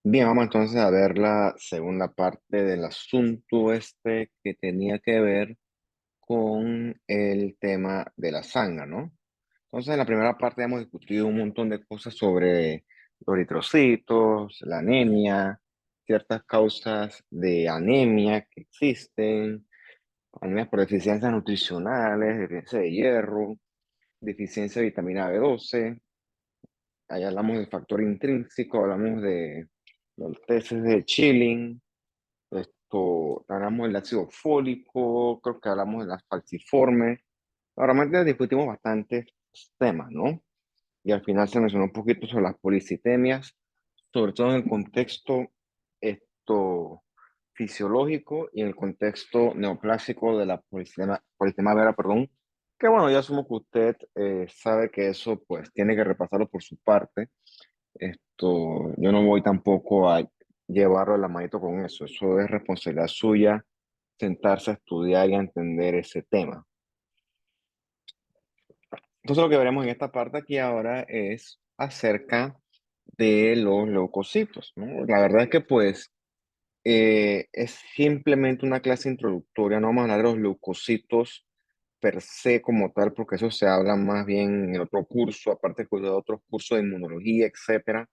Bien, vamos entonces a ver la segunda parte del asunto que tenía que ver con el tema de la sangre, ¿no? Entonces, en la primera parte hemos discutido un montón de cosas sobre los eritrocitos, la anemia, ciertas causas de anemia que existen, anemias por deficiencias nutricionales, deficiencia de hierro, deficiencia de vitamina B12. Ahí hablamos del factor intrínseco, hablamos de los testes de Schilling. Hablamos del ácido fólico, creo que hablamos de las falciformes. Realmente discutimos bastantes temas, ¿no? Y al final se mencionó un poquito sobre las policitemias, sobre todo en el contexto esto, fisiológico y en el contexto neoplásico de la politemia vera, perdón. Que bueno, ya asumo que usted sabe que eso pues tiene que repasarlo por su parte. Yo no voy tampoco a llevarlo de la manito con eso. Eso es responsabilidad suya, sentarse a estudiar y a entender ese tema. Entonces, lo que veremos en esta parte aquí ahora es acerca de los leucocitos, ¿no? La verdad es que, pues, es simplemente una clase introductoria. No vamos a hablar de los leucocitos per se como tal, porque eso se habla más bien en otro curso, aparte de otros cursos de inmunología, etcétera.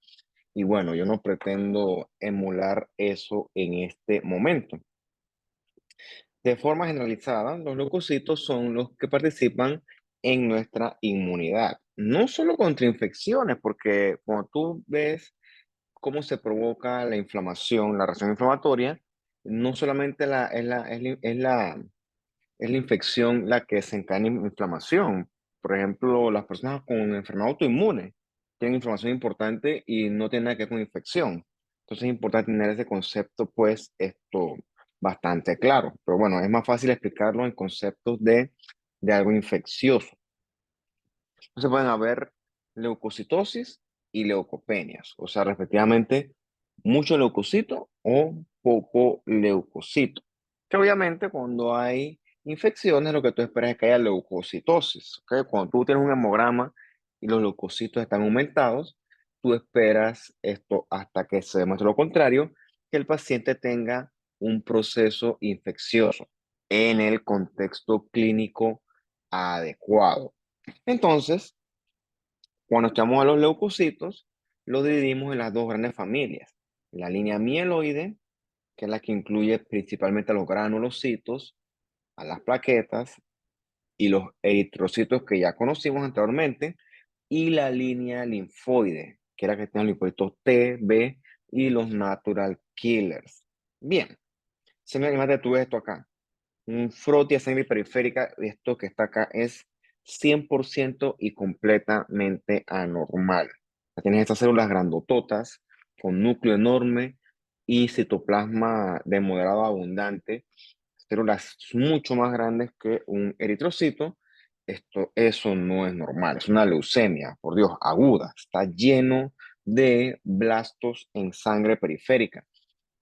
Y bueno, yo no pretendo emular eso en este momento. De forma generalizada, los leucocitos son los que participan en nuestra inmunidad, no solo contra infecciones, porque cuando tú ves cómo se provoca la inflamación, la reacción inflamatoria, no solamente es la infección la que desencadena inflamación. Por ejemplo, las personas con enfermedad autoinmune tienen inflamación importante y no tienen nada que ver con infección. Entonces es importante tener ese concepto, pues, bastante claro. Pero bueno, es más fácil explicarlo en conceptos de algo infeccioso. Entonces pueden haber leucocitosis y leucopenias, o sea, respectivamente, mucho leucocito o poco leucocito. Que obviamente cuando hay infecciones, lo que tú esperas es que haya leucocitosis. ¿Ok? Cuando tú tienes un hemograma y los leucocitos están aumentados, tú esperas esto hasta que se demuestre lo contrario, que el paciente tenga un proceso infeccioso en el contexto clínico adecuado. Entonces, cuando estamos a los leucocitos, los dividimos en las dos grandes familias. La línea mieloide, que es la que incluye principalmente a los granulocitos, a las plaquetas y los eritrocitos que ya conocimos anteriormente, y la línea linfoide, que es la que tiene los linfocitos T, B y los natural killers. Bien, imagínate tú esto acá. Un frotis de sangre periférica, esto que está acá es 100% y completamente anormal. Tienes estas células grandototas con núcleo enorme y citoplasma de moderado a abundante, células mucho más grandes que un eritrocito. Eso no es normal, es una leucemia, por Dios, aguda. Está lleno de blastos en sangre periférica.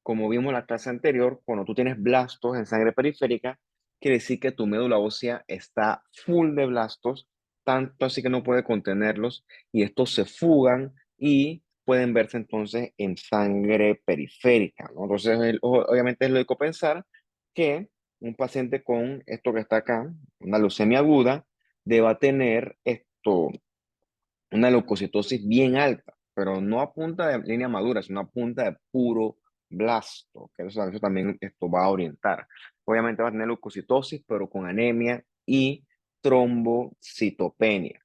Como vimos en la clase anterior, cuando tú tienes blastos en sangre periférica, quiere decir que tu médula ósea está full de blastos, tanto así que no puede contenerlos y estos se fugan y pueden verse entonces en sangre periférica, ¿no? Entonces, obviamente es lógico pensar que un paciente con esto que está acá, una leucemia aguda, deba tener una leucocitosis bien alta, pero no a punta de línea madura, sino a punta de puro blasto, que eso también esto va a orientar. Obviamente va a tener leucocitosis, pero con anemia y trombocitopenia.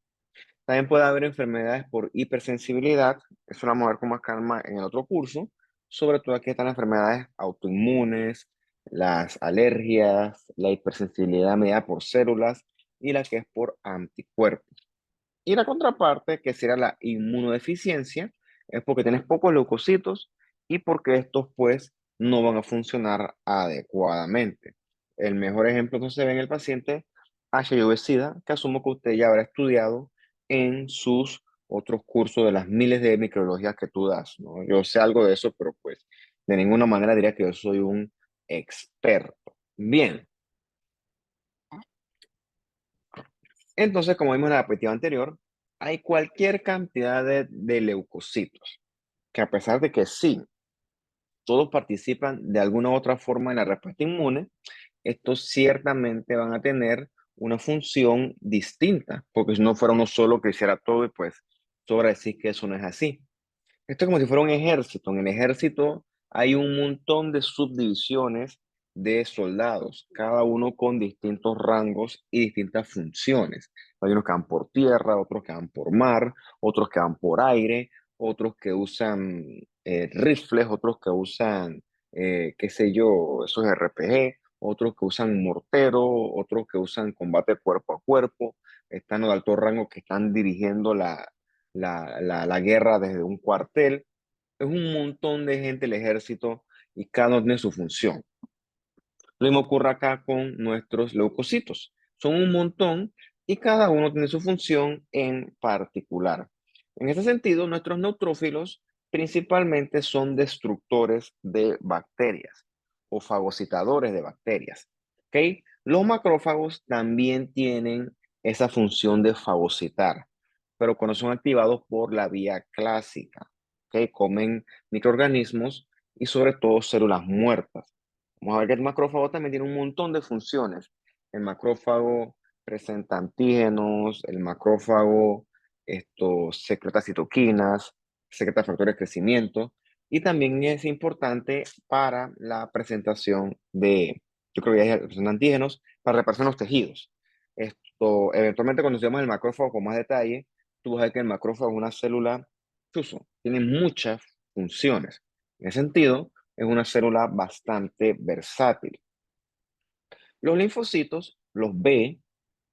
También puede haber enfermedades por hipersensibilidad, eso lo vamos a ver con más calma en el otro curso, sobre todo aquí están las enfermedades autoinmunes, las alergias, la hipersensibilidad mediada por células y la que es por anticuerpos. Y la contraparte, que sería la inmunodeficiencia, es porque tienes pocos leucocitos y porque estos pues no van a funcionar adecuadamente. El mejor ejemplo que se ve en el paciente HIV-Sida, que asumo que usted ya habrá estudiado en sus otros cursos de las miles de microbiologías que tú das, ¿no? Yo sé algo de eso, pero pues de ninguna manera diría que yo soy un experto. Bien, entonces, como vimos en la diapositiva anterior, hay cualquier cantidad de leucocitos, que a pesar de que sí, todos participan de alguna u otra forma en la respuesta inmune, estos ciertamente van a tener una función distinta, porque si no fuera uno solo que hiciera todo y pues sobra decir que eso no es así. Esto es como si fuera un ejército. En el ejército hay un montón de subdivisiones de soldados, cada uno con distintos rangos y distintas funciones. Hay unos que van por tierra, otros que van por mar, otros que van por aire, otros que usan rifles, otros que usan, qué sé yo, esos RPG, otros que usan mortero, otros que usan combate cuerpo a cuerpo. Están los de alto rango que están dirigiendo la guerra desde un cuartel. Es un montón de gente el ejército y cada uno tiene su función. Lo mismo ocurre acá con nuestros leucocitos. Son un montón y cada uno tiene su función en particular. En ese sentido, nuestros neutrófilos principalmente son destructores de bacterias o fagocitadores de bacterias. ¿Ok? Los macrófagos también tienen esa función de fagocitar, pero cuando son activados por la vía clásica. ¿Ok? Comen microorganismos y sobre todo células muertas. Vamos a ver que el macrófago también tiene un montón de funciones. El macrófago presenta antígenos, el macrófago secreta citoquinas, secreta factores de crecimiento y también es importante para la presentación de, yo creo que ya presenta antígenos, para reparación de los tejidos. Eventualmente cuando estudiamos el macrófago con más detalle, tú vas a ver que el macrófago es una célula, chuzo, tiene muchas funciones. En ese sentido, es una célula bastante versátil. Los linfocitos, los B,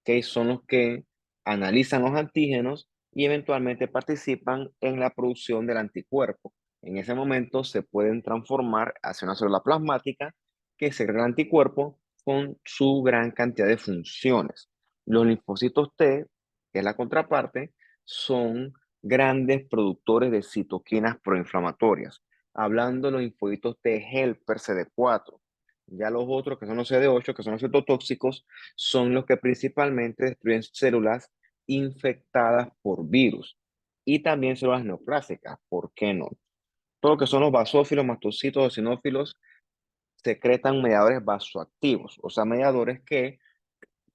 que son los que analizan los antígenos y eventualmente participan en la producción del anticuerpo. En ese momento se pueden transformar hacia una célula plasmática que segrega el anticuerpo con su gran cantidad de funciones. Los linfocitos T, que es la contraparte, son grandes productores de citoquinas proinflamatorias. Hablando de los linfocitos T helper CD4. Ya los otros, que son los CD8, que son los citotóxicos, son los que principalmente destruyen células infectadas por virus y también células neoplásicas, ¿por qué no? Todo lo que son los basófilos, mastocitos, eosinófilos secretan mediadores vasoactivos, o sea, mediadores que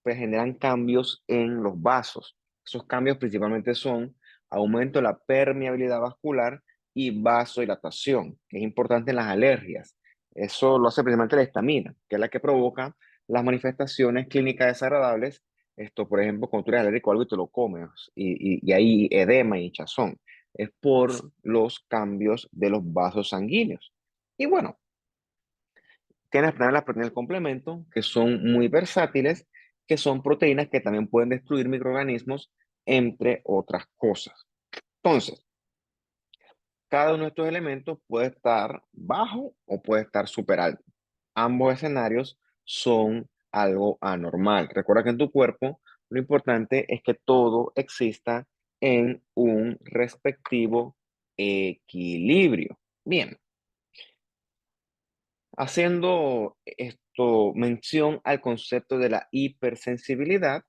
pues, generan cambios en los vasos. Esos cambios principalmente son aumento de la permeabilidad vascular y vasodilatación, que es importante en las alergias. Eso lo hace principalmente la histamina, que es la que provoca las manifestaciones clínicas desagradables. Por ejemplo, cuando tú eres alérgico a algo y te lo comes, y hay edema y hinchazón. Es por los cambios de los vasos sanguíneos. Y bueno, tienes las proteínas del complemento, que son muy versátiles, que son proteínas que también pueden destruir microorganismos, entre otras cosas. Entonces, cada uno de estos elementos puede estar bajo o puede estar súper alto. Ambos escenarios son algo anormal. Recuerda que en tu cuerpo lo importante es que todo exista en un respectivo equilibrio. Bien, haciendo mención al concepto de la hipersensibilidad,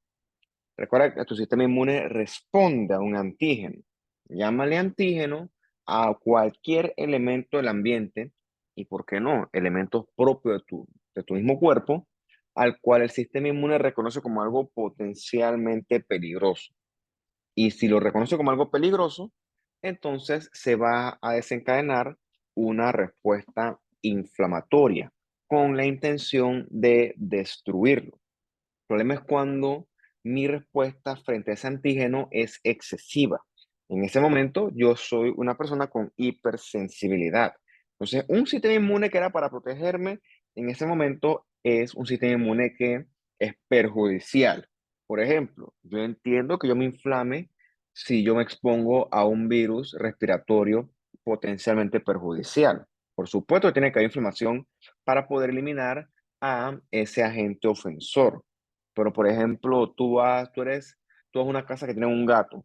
recuerda que tu sistema inmune responde a un antígeno. Llámale antígeno a cualquier elemento del ambiente y, ¿por qué no?, elementos propios de tu mismo cuerpo, al cual el sistema inmune reconoce como algo potencialmente peligroso. Y si lo reconoce como algo peligroso, entonces se va a desencadenar una respuesta inflamatoria con la intención de destruirlo. El problema es cuando mi respuesta frente a ese antígeno es excesiva. En ese momento yo soy una persona con hipersensibilidad. Entonces, un sistema inmune que era para protegerme, en ese momento es un sistema inmune que es perjudicial. Por ejemplo, yo entiendo que yo me inflame si yo me expongo a un virus respiratorio potencialmente perjudicial. Por supuesto, tiene que haber inflamación para poder eliminar a ese agente ofensor. Pero, por ejemplo, tú vas a una casa que tiene un gato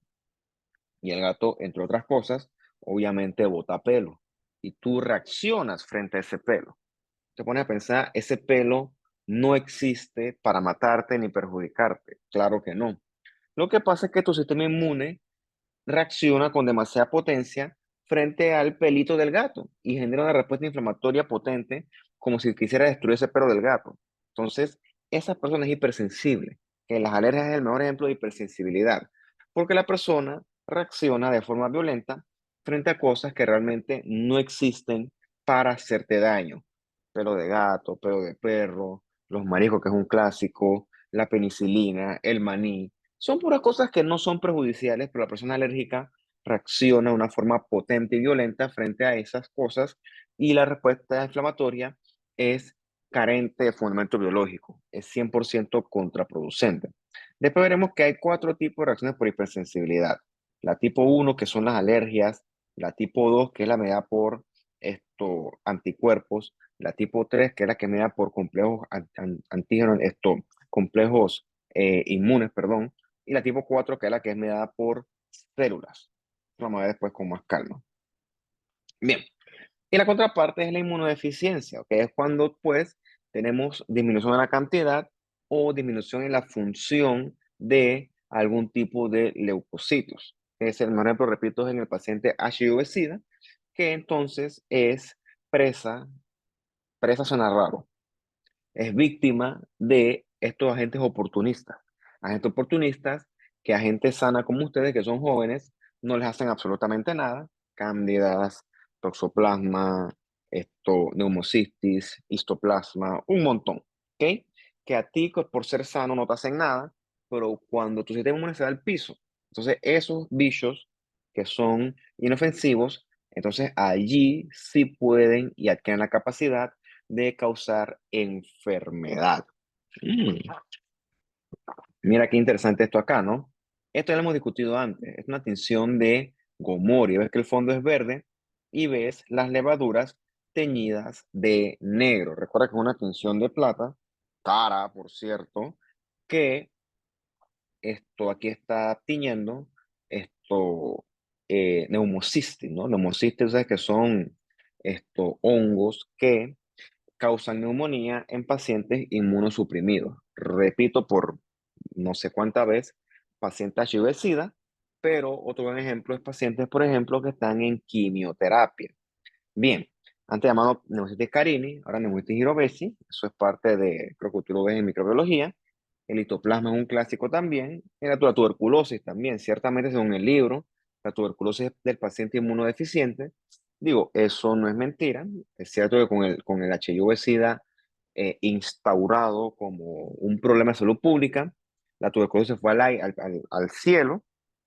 y el gato, entre otras cosas, obviamente bota pelo y tú reaccionas frente a ese pelo. Te pones a pensar, ese pelo no existe para matarte ni perjudicarte. Claro que no. Lo que pasa es que tu sistema inmune reacciona con demasiada potencia frente al pelito del gato y genera una respuesta inflamatoria potente como si quisiera destruir ese pelo del gato. Entonces, esa persona es hipersensible, que las alergias es el mejor ejemplo de hipersensibilidad, porque la persona reacciona de forma violenta frente a cosas que realmente no existen para hacerte daño. Pelo de gato, pelo de perro, los mariscos, que es un clásico, la penicilina, el maní. Son puras cosas que no son perjudiciales, pero la persona alérgica reacciona de una forma potente y violenta frente a esas cosas y la respuesta inflamatoria es carente de fundamento biológico, es 100% contraproducente. Después veremos que hay cuatro tipos de reacciones por hipersensibilidad. La tipo uno que son las alergias, la tipo 2 que es la medida por anticuerpos, la tipo 3 que es la que medida por complejos antígenos, complejos inmunes, perdón, y la tipo 4 que es la que es medida por células. Vamos a ver después con más calma. Bien, y la contraparte es la inmunodeficiencia, que es cuando pues tenemos disminución en la cantidad o disminución en la función de algún tipo de leucocitos. Es el mejor ejemplo, repito, es en el paciente HIV-Sida, que entonces es presa, presa suena raro, es víctima de estos agentes oportunistas. Agentes oportunistas que a gente sana como ustedes, que son jóvenes, no les hacen absolutamente nada. Cándidas, toxoplasma, neumocistis, histoplasma, un montón. ¿Ok? Que a ti, pues, por ser sano, no te hacen nada, pero cuando tu sistema inmune se da al piso, entonces esos bichos que son inofensivos, entonces allí sí pueden y adquieren la capacidad de causar enfermedad. Mm, Mira qué interesante esto acá, ¿no? Esto ya lo hemos discutido antes. Es una tinción de gomoria. Ves que el fondo es verde y ves las levaduras teñidas de negro. Recuerda que es una tinción de plata, cara, por cierto, que esto aquí está tiñendo neumocistis, ¿no? Neumocistis, ¿sabes? Que son estos hongos que causan neumonía en pacientes inmunosuprimidos. Repito por no sé cuántas veces, pacientes HIV-Sida, pero otro buen ejemplo es pacientes, por ejemplo, que están en quimioterapia. Bien, antes llamado neumonitis carini, ahora neumonitis girovesi, eso es parte de, creo que tú lo ves en microbiología. El hitoplasma es un clásico también, y la tuberculosis también, ciertamente según el libro, la tuberculosis del paciente inmunodeficiente. Digo, eso no es mentira, es cierto que con el HIV-Sida instaurado como un problema de salud pública, la tuberculosis fue al cielo,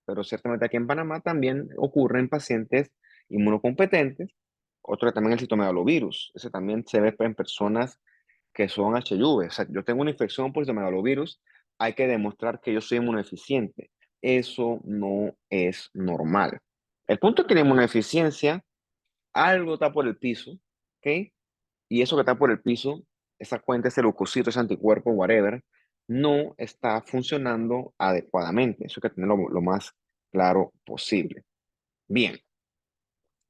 pero ciertamente aquí en Panamá también ocurre en pacientes inmunocompetentes. Otro también el citomegalovirus, ese también se ve en personas que son HIV. O sea, yo tengo una infección por citomegalovirus, hay que demostrar que yo soy inmunodeficiente. Eso no es normal. El punto es que la inmunodeficiencia, algo está por el piso, ¿ok? Y eso que está por el piso, esa cuenta, ese leucocito, ese anticuerpo, whatever, no está funcionando adecuadamente. Eso hay que tenerlo lo más claro posible. Bien,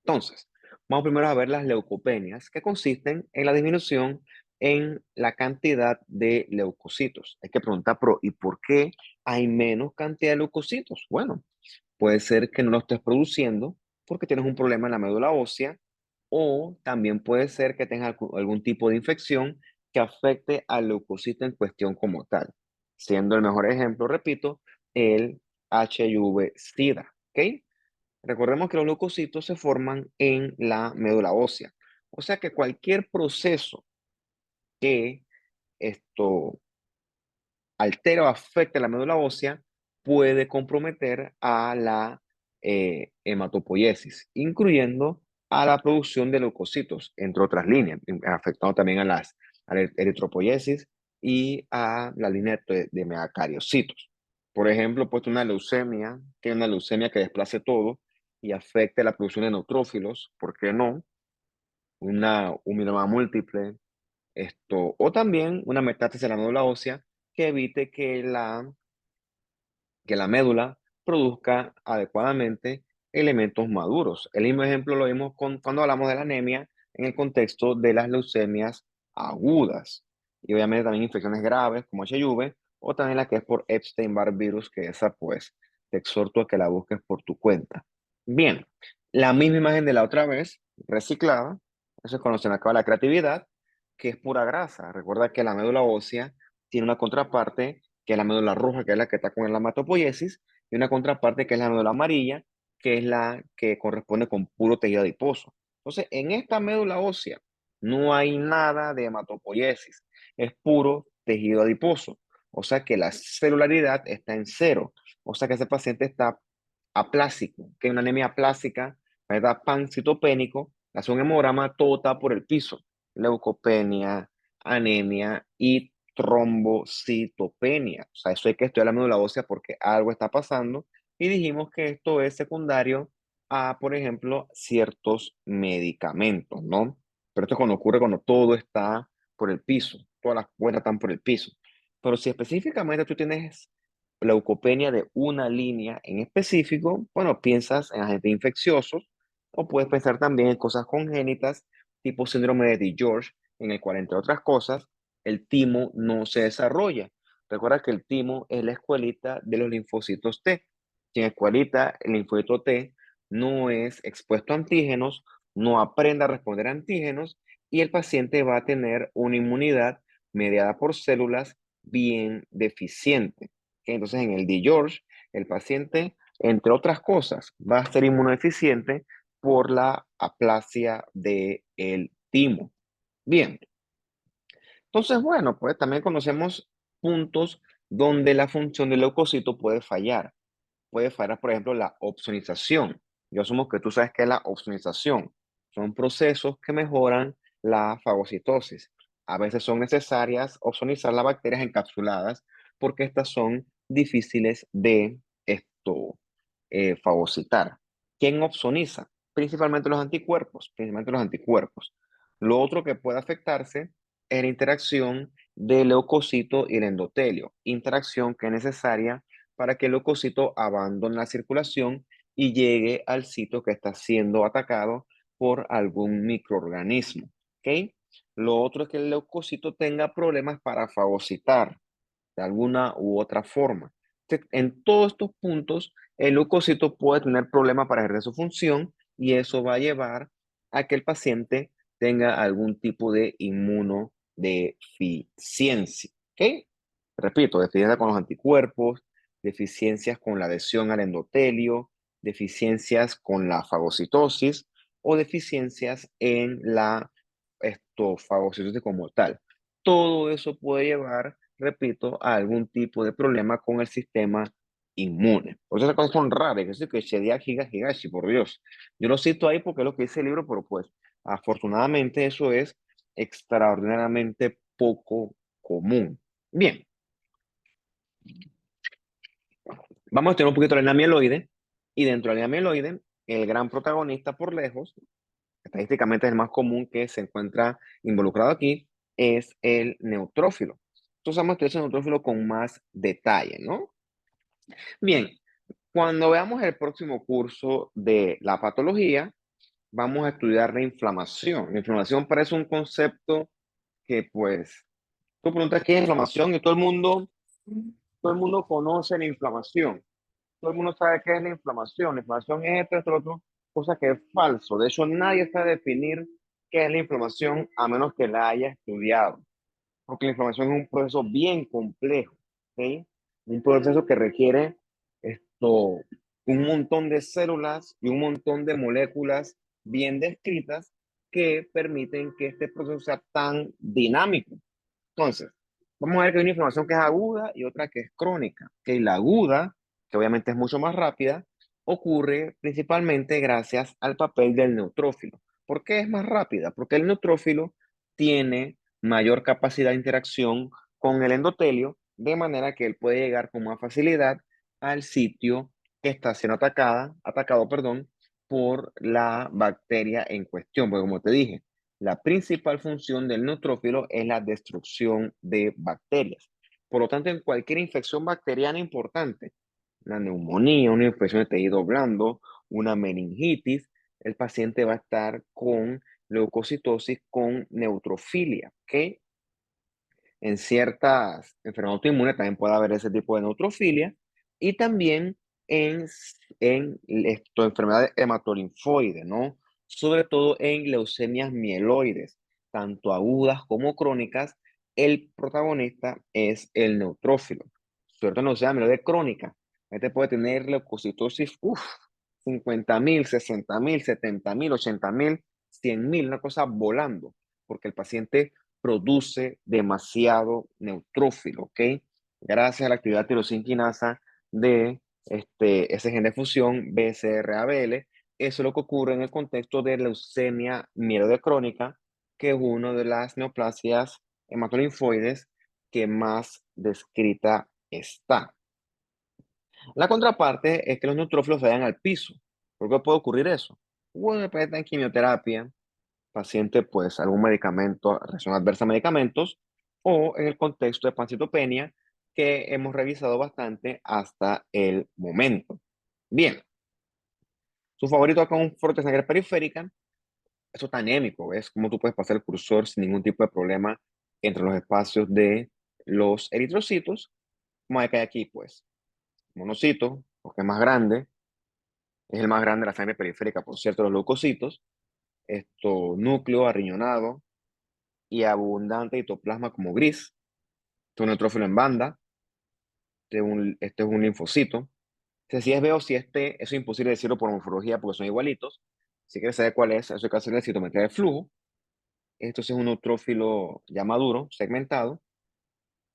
entonces, vamos primero a ver las leucopenias, que consisten en la disminución en la cantidad de leucocitos. Hay que preguntar, ¿y por qué hay menos cantidad de leucocitos? Bueno, puede ser que no lo estés produciendo porque tienes un problema en la médula ósea, o también puede ser que tengas algún tipo de infección que afecte al leucocito en cuestión como tal. Siendo el mejor ejemplo, repito, el HIV-Sida. ¿Ok? Recordemos que los leucocitos se forman en la médula ósea. O sea que cualquier proceso que esto altera o afecte la médula ósea puede comprometer a la hematopoiesis, incluyendo a la producción de leucocitos, entre otras líneas, afectando también a la eritropoiesis y a la línea de megacariocitos. Por ejemplo, pues una leucemia, que es una leucemia que desplace todo y afecte la producción de neutrófilos, ¿por qué no? Un mieloma múltiple, o también una metástasis de la médula ósea que evite que la médula produzca adecuadamente elementos maduros. El mismo ejemplo lo vimos cuando hablamos de la anemia en el contexto de las leucemias agudas. Y obviamente también infecciones graves como HIV o también la que es por Epstein-Barr virus, que esa pues te exhorto a que la busques por tu cuenta. Bien, La misma imagen de la otra vez, reciclada. Eso es cuando se me acaba la creatividad, que es pura grasa. Recuerda que la médula ósea tiene una contraparte, que es la médula roja, que es la que está con la hematopoiesis, y una contraparte que es la médula amarilla, que es la que corresponde con puro tejido adiposo. Entonces, en esta médula ósea no hay nada de hematopoiesis, es puro tejido adiposo. O sea que la celularidad está en cero. O sea que ese paciente está aplásico, que es una anemia aplástica, ¿verdad? Pancitopénico, hace un hemograma, todo está por el piso. Leucopenia, anemia y trombocitopenia. O sea, eso hay que estudiar la médula ósea porque algo está pasando. Y dijimos que esto es secundario a, por ejemplo, ciertos medicamentos, ¿no? Pero esto es cuando ocurre cuando todo está por el piso, todas las cuerdas están por el piso. Pero si específicamente tú tienes leucopenia de una línea en específico, bueno, piensas en agentes infecciosos o puedes pensar también en cosas congénitas, tipo síndrome de DiGeorge, en el cual, entre otras cosas, el timo no se desarrolla. Recuerda que el timo es la escuelita de los linfocitos T. Si en escuelita el linfocito T no es expuesto a antígenos, no aprende a responder a antígenos y el paciente va a tener una inmunidad mediada por células bien deficiente. Entonces, en el DiGeorge, el paciente, entre otras cosas, va a ser inmunodeficiente por la aplasia del timo. Bien, entonces, bueno, pues también conocemos puntos donde la función del leucocito puede fallar. Puede fallar, por ejemplo, la opsonización. Yo asumo que tú sabes qué es la opsonización. Son procesos que mejoran la fagocitosis. A veces son necesarias opsonizar las bacterias encapsuladas porque estas son difíciles de fagocitar. ¿Quién opsoniza? Principalmente los anticuerpos, principalmente los anticuerpos. Lo otro que puede afectarse es la interacción del leucocito y el endotelio, interacción que es necesaria para que el leucocito abandone la circulación y llegue al sitio que está siendo atacado por algún microorganismo. ¿Ok? Lo otro es que el leucocito tenga problemas para fagocitar de alguna u otra forma. Entonces, en todos estos puntos, el leucocito puede tener problemas para ejercer su función y eso va a llevar a que el paciente tenga algún tipo de inmunodeficiencia. ¿Ok? Repito, deficiencia con los anticuerpos, deficiencias con la adhesión al endotelio, deficiencias con la fagocitosis o deficiencias en la fagocitosis como tal. Todo eso puede llevar, repito, a algún tipo de problema con el sistema inmune. Por eso esas cosas son raras, que es que Shediak Higashi, por Dios. Yo lo cito ahí porque es lo que dice el libro, pero pues afortunadamente eso es extraordinariamente poco común. Bien, vamos a estudiar un poquito el amiloide y dentro del amiloide, el gran protagonista por lejos, estadísticamente es el más común que se encuentra involucrado aquí, es el neutrófilo. Entonces vamos a estudiar ese neutrófilo con más detalle, ¿no? Bien, cuando veamos el próximo curso de la patología, vamos a estudiar la inflamación. La inflamación parece un concepto que, pues, tú preguntas qué es inflamación y todo el mundo conoce la inflamación. Todo el mundo sabe qué es la inflamación. La inflamación es esto, lo otro, cosa que es falso. De hecho, nadie sabe definir qué es la inflamación a menos que la haya estudiado. Porque la inflamación es un proceso bien complejo, ¿sí? Un proceso que requiere un montón de células y un montón de moléculas bien descritas que permiten que este proceso sea tan dinámico. Entonces, vamos a ver que hay una inflamación que es aguda y otra que es crónica. Que la aguda, que obviamente es mucho más rápida, ocurre principalmente gracias al papel del neutrófilo. ¿Por qué es más rápida? Porque el neutrófilo tiene mayor capacidad de interacción con el endotelio, de manera que él puede llegar con más facilidad al sitio que está siendo atacado, perdón, por la bacteria en cuestión. Porque como te dije, la principal función del neutrófilo es la destrucción de bacterias. Por lo tanto, en cualquier infección bacteriana importante, una neumonía, una infección de tejido blando, una meningitis, el paciente va a estar con leucocitosis con neutrofilia, ¿ok? En ciertas enfermedades autoinmunes también puede haber ese tipo de neutrofilia y también enfermedades hematolinfoides, ¿no? Sobre todo en leucemias mieloides, tanto agudas como crónicas. El protagonista es el neutrófilo. Sobre todo en leucemia mieloide crónica. Este puede tener leucocitosis, 50.000, 60.000, 70.000, 80.000, 100.000, una cosa volando, porque el paciente produce demasiado neutrófilo, ¿ok? Gracias a la actividad tirosinquinasa de ese gen de fusión BCR-ABL. Eso es lo que ocurre en el contexto de leucemia mieloide crónica, que es una de las neoplasias hematolinfoides que más descrita está. La contraparte es que los neutrófilos vayan al piso. ¿Por qué puede ocurrir eso? Bueno, después está en quimioterapia, paciente, pues algún medicamento, reacción adversa a medicamentos, o en el contexto de pancitopenia, que hemos revisado bastante hasta el momento. Bien, su favorito acá es un frote de sangre periférica. Eso está anémico, ¿ves? Cómo tú puedes pasar el cursor sin ningún tipo de problema entre los espacios de los eritrocitos, como hay que hay aquí, pues. Monocito, porque es más grande, es el más grande de la sangre periférica, por cierto, los leucocitos. Núcleo arriñonado y abundante hitoplasma como gris. Este es un neutrófilo en banda. Este es un linfocito. Si es veo si eso es imposible decirlo por morfología porque son igualitos. Si quieres saber cuál es, eso hay que hacer la citometría de flujo. Esto sí es un neutrófilo ya maduro, segmentado.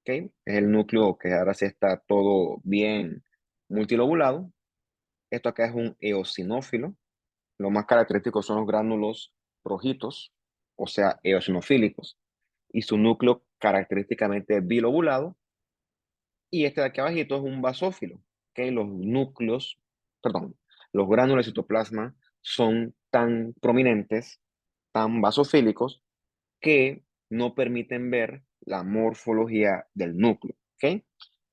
¿Ok? Es el núcleo que ahora sí está todo bien multilobulado. Esto acá es un eosinófilo. Lo más característico son los gránulos rojitos, o sea, eosinofílicos. Y su núcleo característicamente bilobulado. Y este de aquí abajito es un basófilo, que los núcleos, perdón, los gránulos de citoplasma son tan prominentes, tan basofílicos, que no permiten ver la morfología del núcleo, ¿ok? Eso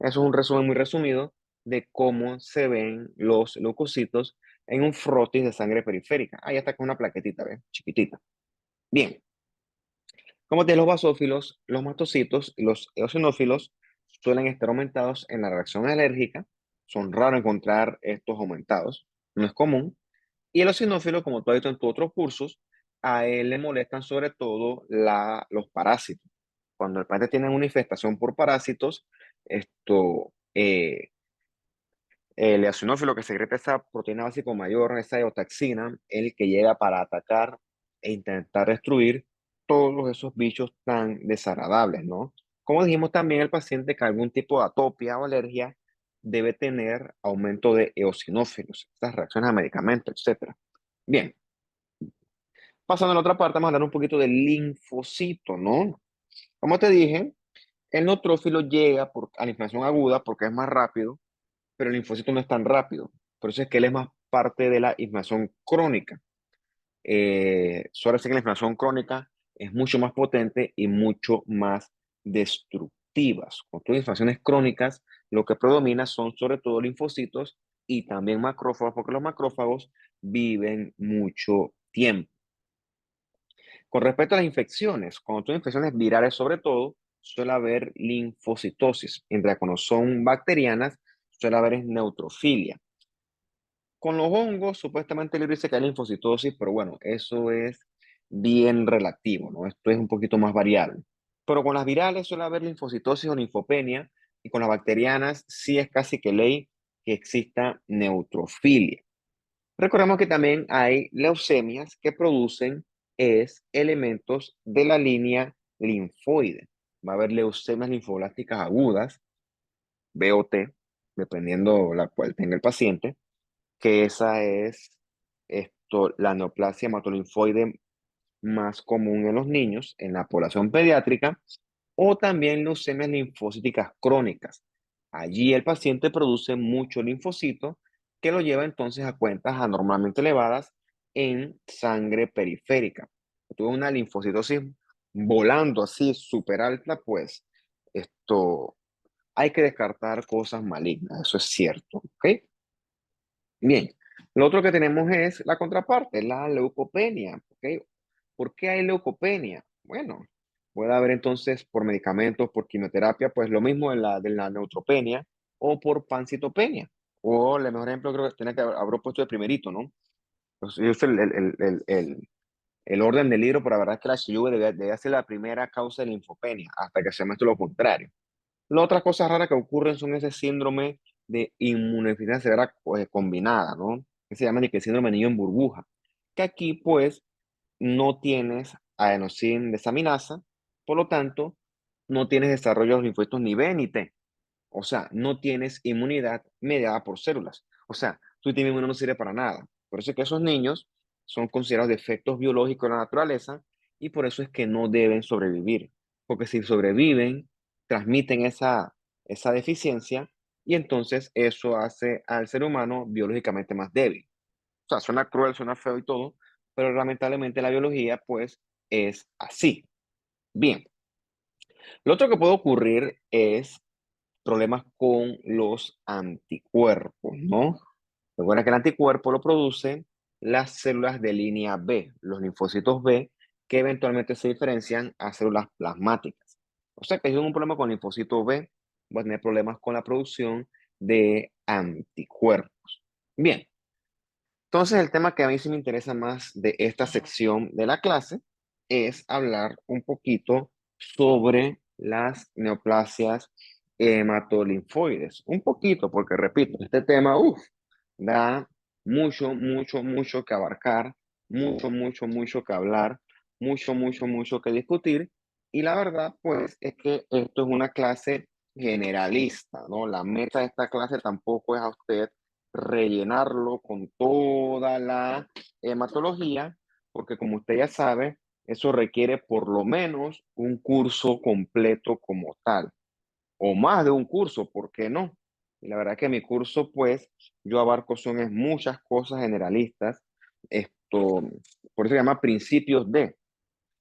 es un resumen muy resumido de cómo se ven los leucocitos en un frotis de sangre periférica. Ahí está con una plaquetita, ¿ves? Chiquitita. Bien, como de los basófilos, los mastocitos y los eosinófilos suelen estar aumentados en la reacción alérgica. Son raros encontrar estos aumentados, no es común. Y el eosinófilo, como tú has visto en tus otros cursos, a él le molestan sobre todo los parásitos. Cuando el paciente tiene una infestación por parásitos, esto, eh, el eosinófilo que secreta esa proteína básica mayor, esa eotaxina, el que llega para atacar e intentar destruir todos esos bichos tan desagradables, ¿no? Como dijimos también, el paciente con algún tipo de atopia o alergia debe tener aumento de eosinófilos, estas reacciones a medicamentos, etcétera. Bien, pasando a la otra parte, vamos a hablar un poquito del linfocito, ¿no? Como te dije, el neutrófilo llega a la inflamación aguda porque es más rápido, pero el linfocito no es tan rápido. Por eso es que él es más parte de la inflamación crónica. Suele ser que la inflamación crónica es mucho más potente y mucho más destructivas. Con todas las inflamaciones crónicas, lo que predomina son sobre todo linfocitos y también macrófagos, porque los macrófagos viven mucho tiempo. Con respecto a las infecciones, cuando son infecciones virales sobre todo, suele haber linfocitosis, mientras que cuando son bacterianas, suele haber neutrofilia. Con los hongos, supuestamente le dice que hay linfocitosis, pero bueno, eso es bien relativo, ¿no? Esto es un poquito más variable. Pero con las virales suele haber linfocitosis o linfopenia, y con las bacterianas sí es casi que ley que exista neutrofilia. Recordemos que también hay leucemias que producen elementos de la línea linfoide. Va a haber leucemias linfoblásticas agudas, BOT, dependiendo la cual tenga el paciente, que esa es la neoplasia hematolinfoide más común en los niños, en la población pediátrica, o también leucemias linfocíticas crónicas. Allí el paciente produce mucho linfocito que lo lleva entonces a cuentas anormalmente elevadas en sangre periférica. Si tuve una linfocitosis volando así súper alta, pues esto hay que descartar cosas malignas, eso es cierto, ¿ok? Bien, lo otro que tenemos es la contraparte, la leucopenia, ¿ok? ¿Por qué hay leucopenia? Bueno, puede haber entonces por medicamentos, por quimioterapia, pues lo mismo de la neutropenia o por pancitopenia O el mejor ejemplo creo que tiene que haber puesto de primerito, ¿no? Pues yo sé el orden del libro, pero la verdad es que la HIV debe ser la primera causa de linfopenia, hasta que se muestre lo contrario. Las otras cosas raras que ocurren son ese síndrome de inmunodeficiencia severa combinada, ¿no? Que se llama ni que síndrome de niño en burbuja. Que aquí, pues, no tienes adenosín desaminasa, por lo tanto, no tienes desarrollo de los linfocitos ni B ni T. O sea, no tienes inmunidad mediada por células. O sea, tu sistema inmune no sirve para nada. Por eso es que esos niños son considerados defectos biológicos de la naturaleza y por eso es que no deben sobrevivir. Porque si sobreviven, transmiten esa deficiencia y entonces eso hace al ser humano biológicamente más débil. O sea, suena cruel, suena feo y todo, pero lamentablemente la biología pues es así. Bien, lo otro que puede ocurrir es problemas con los anticuerpos, ¿no? Recuerda que el anticuerpo lo producen las células de línea B, los linfocitos B, que eventualmente se diferencian a células plasmáticas. O sea que si hay un problema con el linfocito B, va a tener problemas con la producción de anticuerpos. Bien, entonces el tema que a mí sí me interesa más de esta sección de la clase es hablar un poquito sobre las neoplasias hematolinfoides. Un poquito, porque repito, este tema, da mucho, mucho, mucho que abarcar, mucho, mucho, mucho que hablar, mucho, mucho, mucho que discutir. Y la verdad, pues, es que esto es una clase generalista, ¿no? La meta de esta clase tampoco es a usted rellenarlo con toda la hematología, porque como usted ya sabe, eso requiere por lo menos un curso completo como tal, o más de un curso, ¿por qué no? Y la verdad que mi curso, pues, yo abarco son es muchas cosas generalistas, esto, por eso se llama principios de,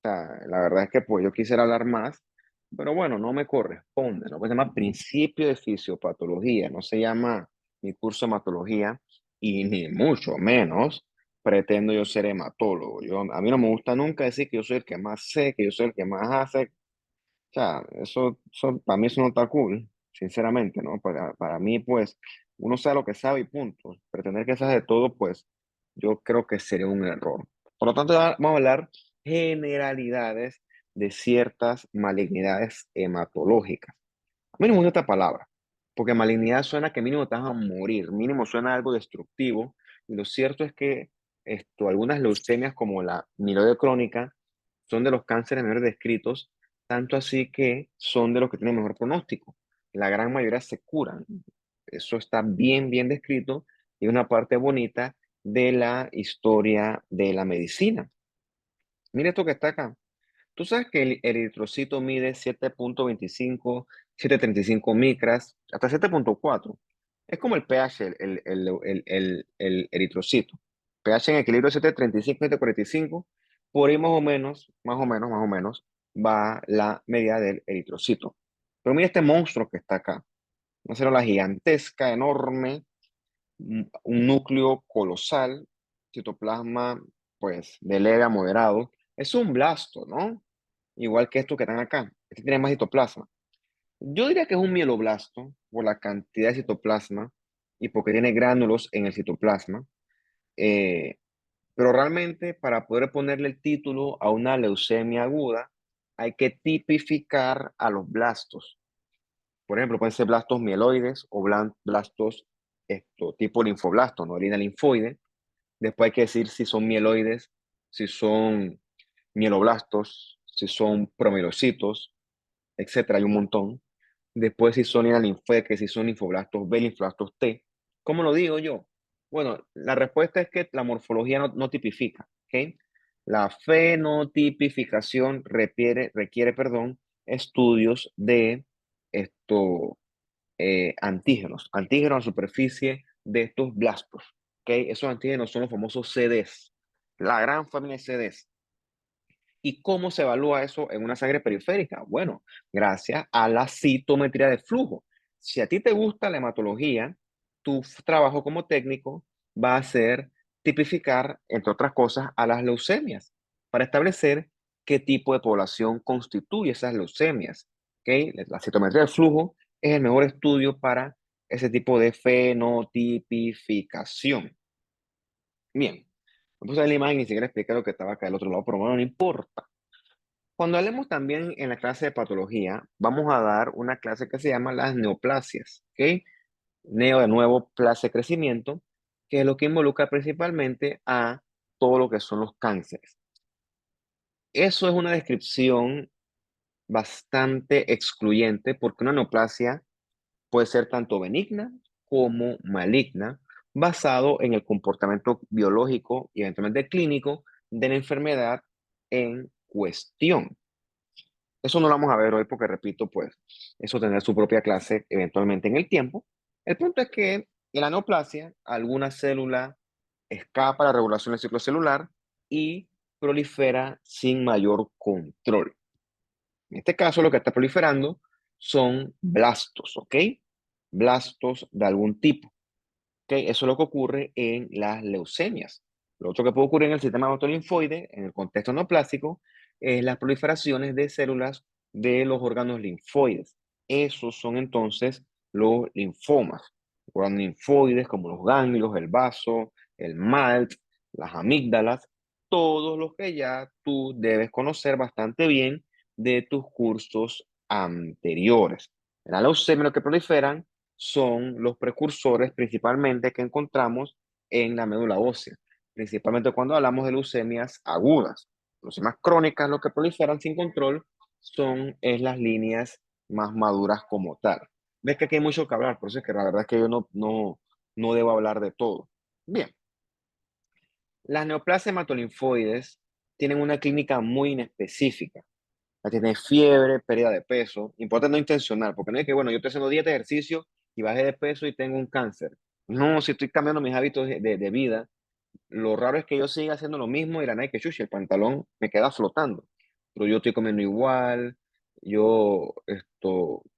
sea, la verdad es que pues yo quisiera hablar más, pero bueno, no me corresponde, ¿no? Pues se llama principio de fisiopatología, no se llama mi curso de hematología y ni mucho menos pretendo yo ser hematólogo. A mí no me gusta nunca decir que yo soy el que más sé, que yo soy el que más hace. O sea, para mí eso no está cool, sinceramente, ¿no? Para mí, pues, uno sabe lo que sabe y punto. Pretender que sabe de todo, pues, yo creo que sería un error. Por lo tanto, vamos a hablar generalidades de ciertas malignidades hematológicas. A mí no me gusta esta palabra, porque malignidad suena que mínimo te vas a morir, mínimo suena algo destructivo, y lo cierto es que algunas leucemias como la mieloide crónica son de los cánceres mejor descritos, tanto así que son de los que tienen mejor pronóstico. La gran mayoría se curan. Eso está bien, bien descrito y es una parte bonita de la historia de la medicina. Mira esto que está acá. Tú sabes que el eritrocito mide 7.25, 7.35 micras, hasta 7.4. Es como el pH, el eritrocito. pH en equilibrio 7.35, 7.45. Por ahí más o menos, va la medida del eritrocito. Pero mira este monstruo que está acá. Una célula gigantesca, enorme, un núcleo colosal, citoplasma, pues, de leve a moderado. Es un blasto, ¿no? Igual que estos que están acá. Este tiene más citoplasma. Yo diría que es un mieloblasto por la cantidad de citoplasma y porque tiene gránulos en el citoplasma. Eh, pero realmente para poder ponerle el título a una leucemia aguda, hay que tipificar a los blastos. Por ejemplo, pueden ser blastos mieloides o blastos tipo linfoblasto, ¿no? Orina linfoide. Después hay que decir si son mieloides, si son mieloblastos, si son promielocitos, etcétera, hay un montón. Después si son linfoides, si son linfoblastos B, linfoblastos T. ¿Cómo lo digo yo? Bueno, la respuesta es que la morfología no tipifica, ¿ok? La fenotipificación requiere, estudios de esto, antígenos a superficie de estos blastos, ¿ok? Esos antígenos son los famosos CDs, la gran familia de CDs. ¿Y cómo se evalúa eso en una sangre periférica? Bueno, gracias a la citometría de flujo. Si a ti te gusta la hematología, tu trabajo como técnico va a ser tipificar, entre otras cosas, a las leucemias para establecer qué tipo de población constituye esas leucemias. ¿Okay? La citometría de flujo es el mejor estudio para ese tipo de fenotipificación. Bien, me puse a ver la imagen y ni siquiera expliqué lo que estaba acá del otro lado, pero bueno, no importa. Cuando hablemos también en la clase de patología, vamos a dar una clase que se llama las neoplasias, ¿ok? Neo de nuevo, plasia de crecimiento, que es lo que involucra principalmente a todo lo que son los cánceres. Eso es una descripción bastante excluyente porque una neoplasia puede ser tanto benigna como maligna, basado en el comportamiento biológico y eventualmente clínico de la enfermedad en cuestión. Eso no lo vamos a ver hoy porque, repito, pues eso tendrá su propia clase eventualmente en el tiempo. El punto es que en la neoplasia, alguna célula escapa a la regulación del ciclo celular y prolifera sin mayor control. En este caso, lo que está proliferando son blastos, ¿ok? Blastos de algún tipo. ¿Ok? Eso es lo que ocurre en las leucemias. Lo otro que puede ocurrir en el sistema autolinfoide, en el contexto neoplásico, es las proliferaciones de células de los órganos linfoides. Esos son entonces los linfomas. Órganos linfoides como los ganglios, el vaso, el MALT, las amígdalas, todos los que ya tú debes conocer bastante bien de tus cursos anteriores. En la leucemia lo que proliferan son los precursores principalmente que encontramos en la médula ósea, principalmente cuando hablamos de leucemias agudas. Leucemias crónicas, lo que proliferan sin control es las líneas más maduras como tal. Ves que aquí hay mucho que hablar, por eso es que la verdad es que yo no debo hablar de todo. Bien, las neoplasias hematolinfoides tienen una clínica muy inespecífica. La tienes fiebre, pérdida de peso, importante no intencional, porque no es que, bueno, yo estoy haciendo dieta, ejercicio y bajé de peso y tengo un cáncer. No, si estoy cambiando mis hábitos de vida, lo raro es que yo siga haciendo lo mismo y la Nike chuchi, el pantalón me queda flotando. Pero yo estoy comiendo igual, yo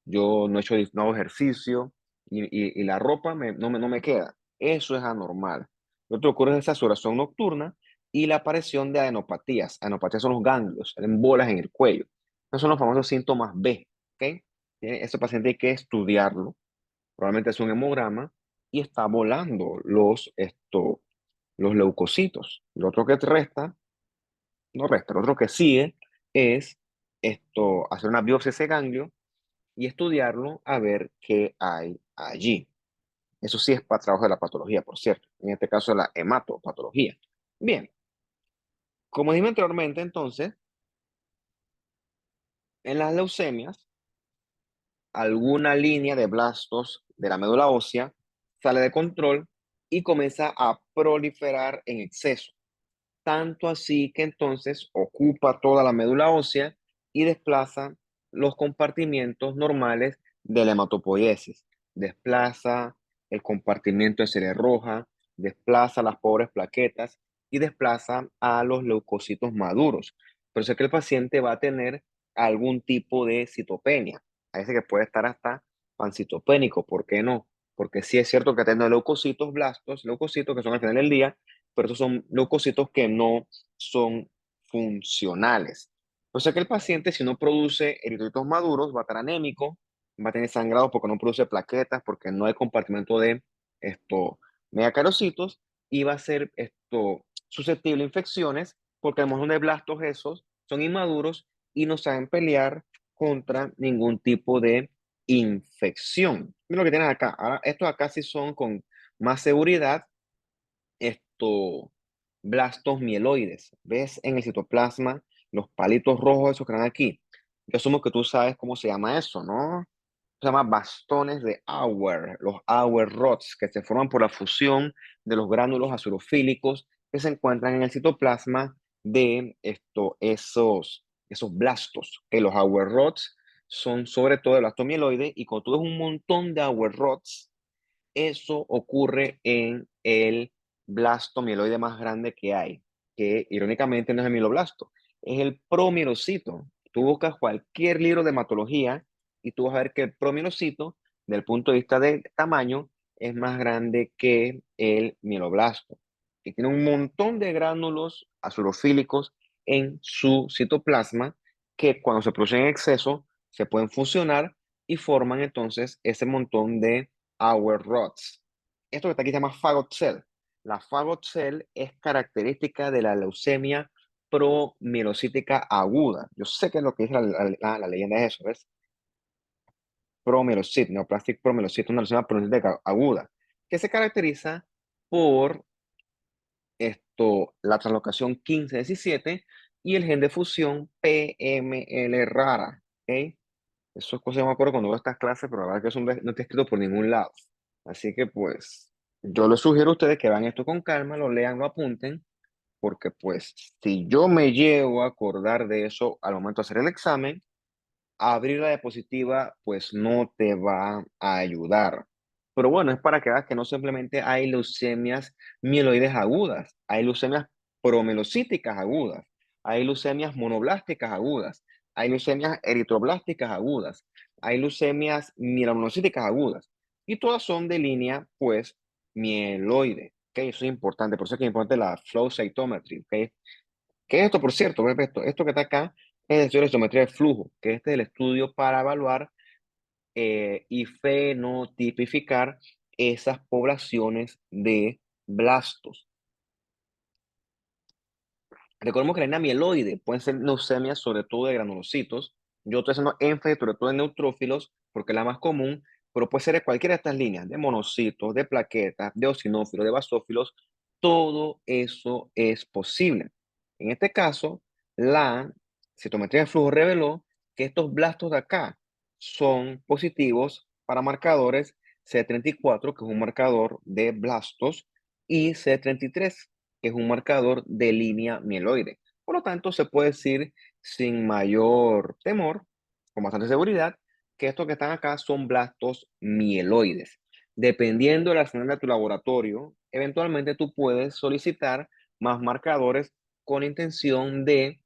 no he hecho no hago ejercicio y la ropa no me queda. Eso es anormal. Lo que ocurre es esa sudoración nocturna y la aparición de adenopatías. Adenopatías son los ganglios, salen bolas en el cuello. Esos son los famosos síntomas B, ¿ok? Ese paciente hay que estudiarlo. Probablemente es un hemograma y está volando los leucocitos. Lo otro que resta, no resta, lo otro que sigue es hacer una biopsia de ese ganglio y estudiarlo a ver qué hay allí. Eso sí es para trabajo de la patología, por cierto. En este caso, la hematopatología. Bien, como dije anteriormente, entonces, en las leucemias, alguna línea de blastos de la médula ósea sale de control y comienza a proliferar en exceso. Tanto así que entonces ocupa toda la médula ósea y desplaza los compartimientos normales de la hematopoiesis. Desplaza el compartimiento de serie roja, desplaza las pobres plaquetas y desplaza a los leucocitos maduros. Por eso es que el paciente va a tener algún tipo de citopenia. A veces que puede estar hasta pancitopénico. ¿Por qué no? Porque sí es cierto que tiene leucocitos, blastos, leucocitos que son al final del día, pero estos son leucocitos que no son funcionales. O sea que el paciente, si no produce eritrocitos maduros, va a estar anémico, va a tener sangrado porque no produce plaquetas, porque no hay compartimento de megacarocitos y va a ser susceptible a infecciones porque a lo mejor de blastos esos son inmaduros y no saben pelear contra ningún tipo de infección. Mira lo que tienen acá. Ahora, estos acá sí son con más seguridad blastos mieloides. ¿Ves en el citoplasma los palitos rojos esos que están aquí? Yo asumo que tú sabes cómo se llama eso, ¿no? Se llama bastones de Auer, los Auer rods, que se forman por la fusión de los gránulos azulofílicos que se encuentran en el citoplasma de esos blastos. Que los Auer rods son sobre todo el blasto mieloide y cuando tú ves un montón de Auer rods, eso ocurre en el blasto mieloide más grande que hay, que irónicamente no es el mieloblasto, es el promielocito. Tú buscas cualquier libro de hematología y tú vas a ver que el promielocito, del punto de vista de tamaño, es más grande que el mieloblasto, que tiene un montón de gránulos azulofílicos en su citoplasma que cuando se producen en exceso se pueden fusionar y forman entonces ese montón de Auer-Roth. Esto que está aquí se llama Fagot cell. La Fagot cell es característica de la leucemia promielocítica aguda. Yo sé que es lo que dice la leyenda es eso, ¿ves? Promielocit, neoplastic promielocit, una leucemia promielocítica aguda, que se caracteriza por la translocación 15-17 y el gen de fusión PML rara. ¿Ok? Eso es cosa que me acuerdo cuando veo estas clases, pero la verdad que eso no está escrito por ningún lado. Así que pues yo les sugiero a ustedes que vean esto con calma, lo lean, lo apunten, porque pues si yo me llego a acordar de eso al momento de hacer el examen, abrir la diapositiva pues no te va a ayudar. Pero bueno, es para que veas que no simplemente hay leucemias mieloides agudas, hay leucemias promelocíticas agudas, hay leucemias monoblásticas agudas, hay leucemias eritroblásticas agudas, hay leucemias mielomonocíticas agudas, y todas son de línea pues mieloide. ¿Okay? Eso es importante, por eso es que es importante la flow cytometry. ¿Okay? ¿Qué es esto, por cierto? ¿Ves esto? Esto que está acá es el estudio de geometría de flujo, que este es el estudio para evaluar y fenotipificar esas poblaciones de blastos. Recordemos que la línea mieloide pueden ser leucemias, sobre todo de granulocitos. Yo estoy haciendo énfasis sobre todo en neutrófilos, porque es la más común, pero puede ser de cualquiera de estas líneas, de monocitos, de plaquetas, de eosinófilos, de basófilos. Todo eso es posible. En este caso, la citometría de flujo reveló que estos blastos de acá son positivos para marcadores CD34, que es un marcador de blastos, y CD33, que es un marcador de línea mieloide. Por lo tanto, se puede decir sin mayor temor, con bastante seguridad, que estos que están acá son blastos mieloides. Dependiendo del arsenal de tu laboratorio, eventualmente tú puedes solicitar más marcadores con intención de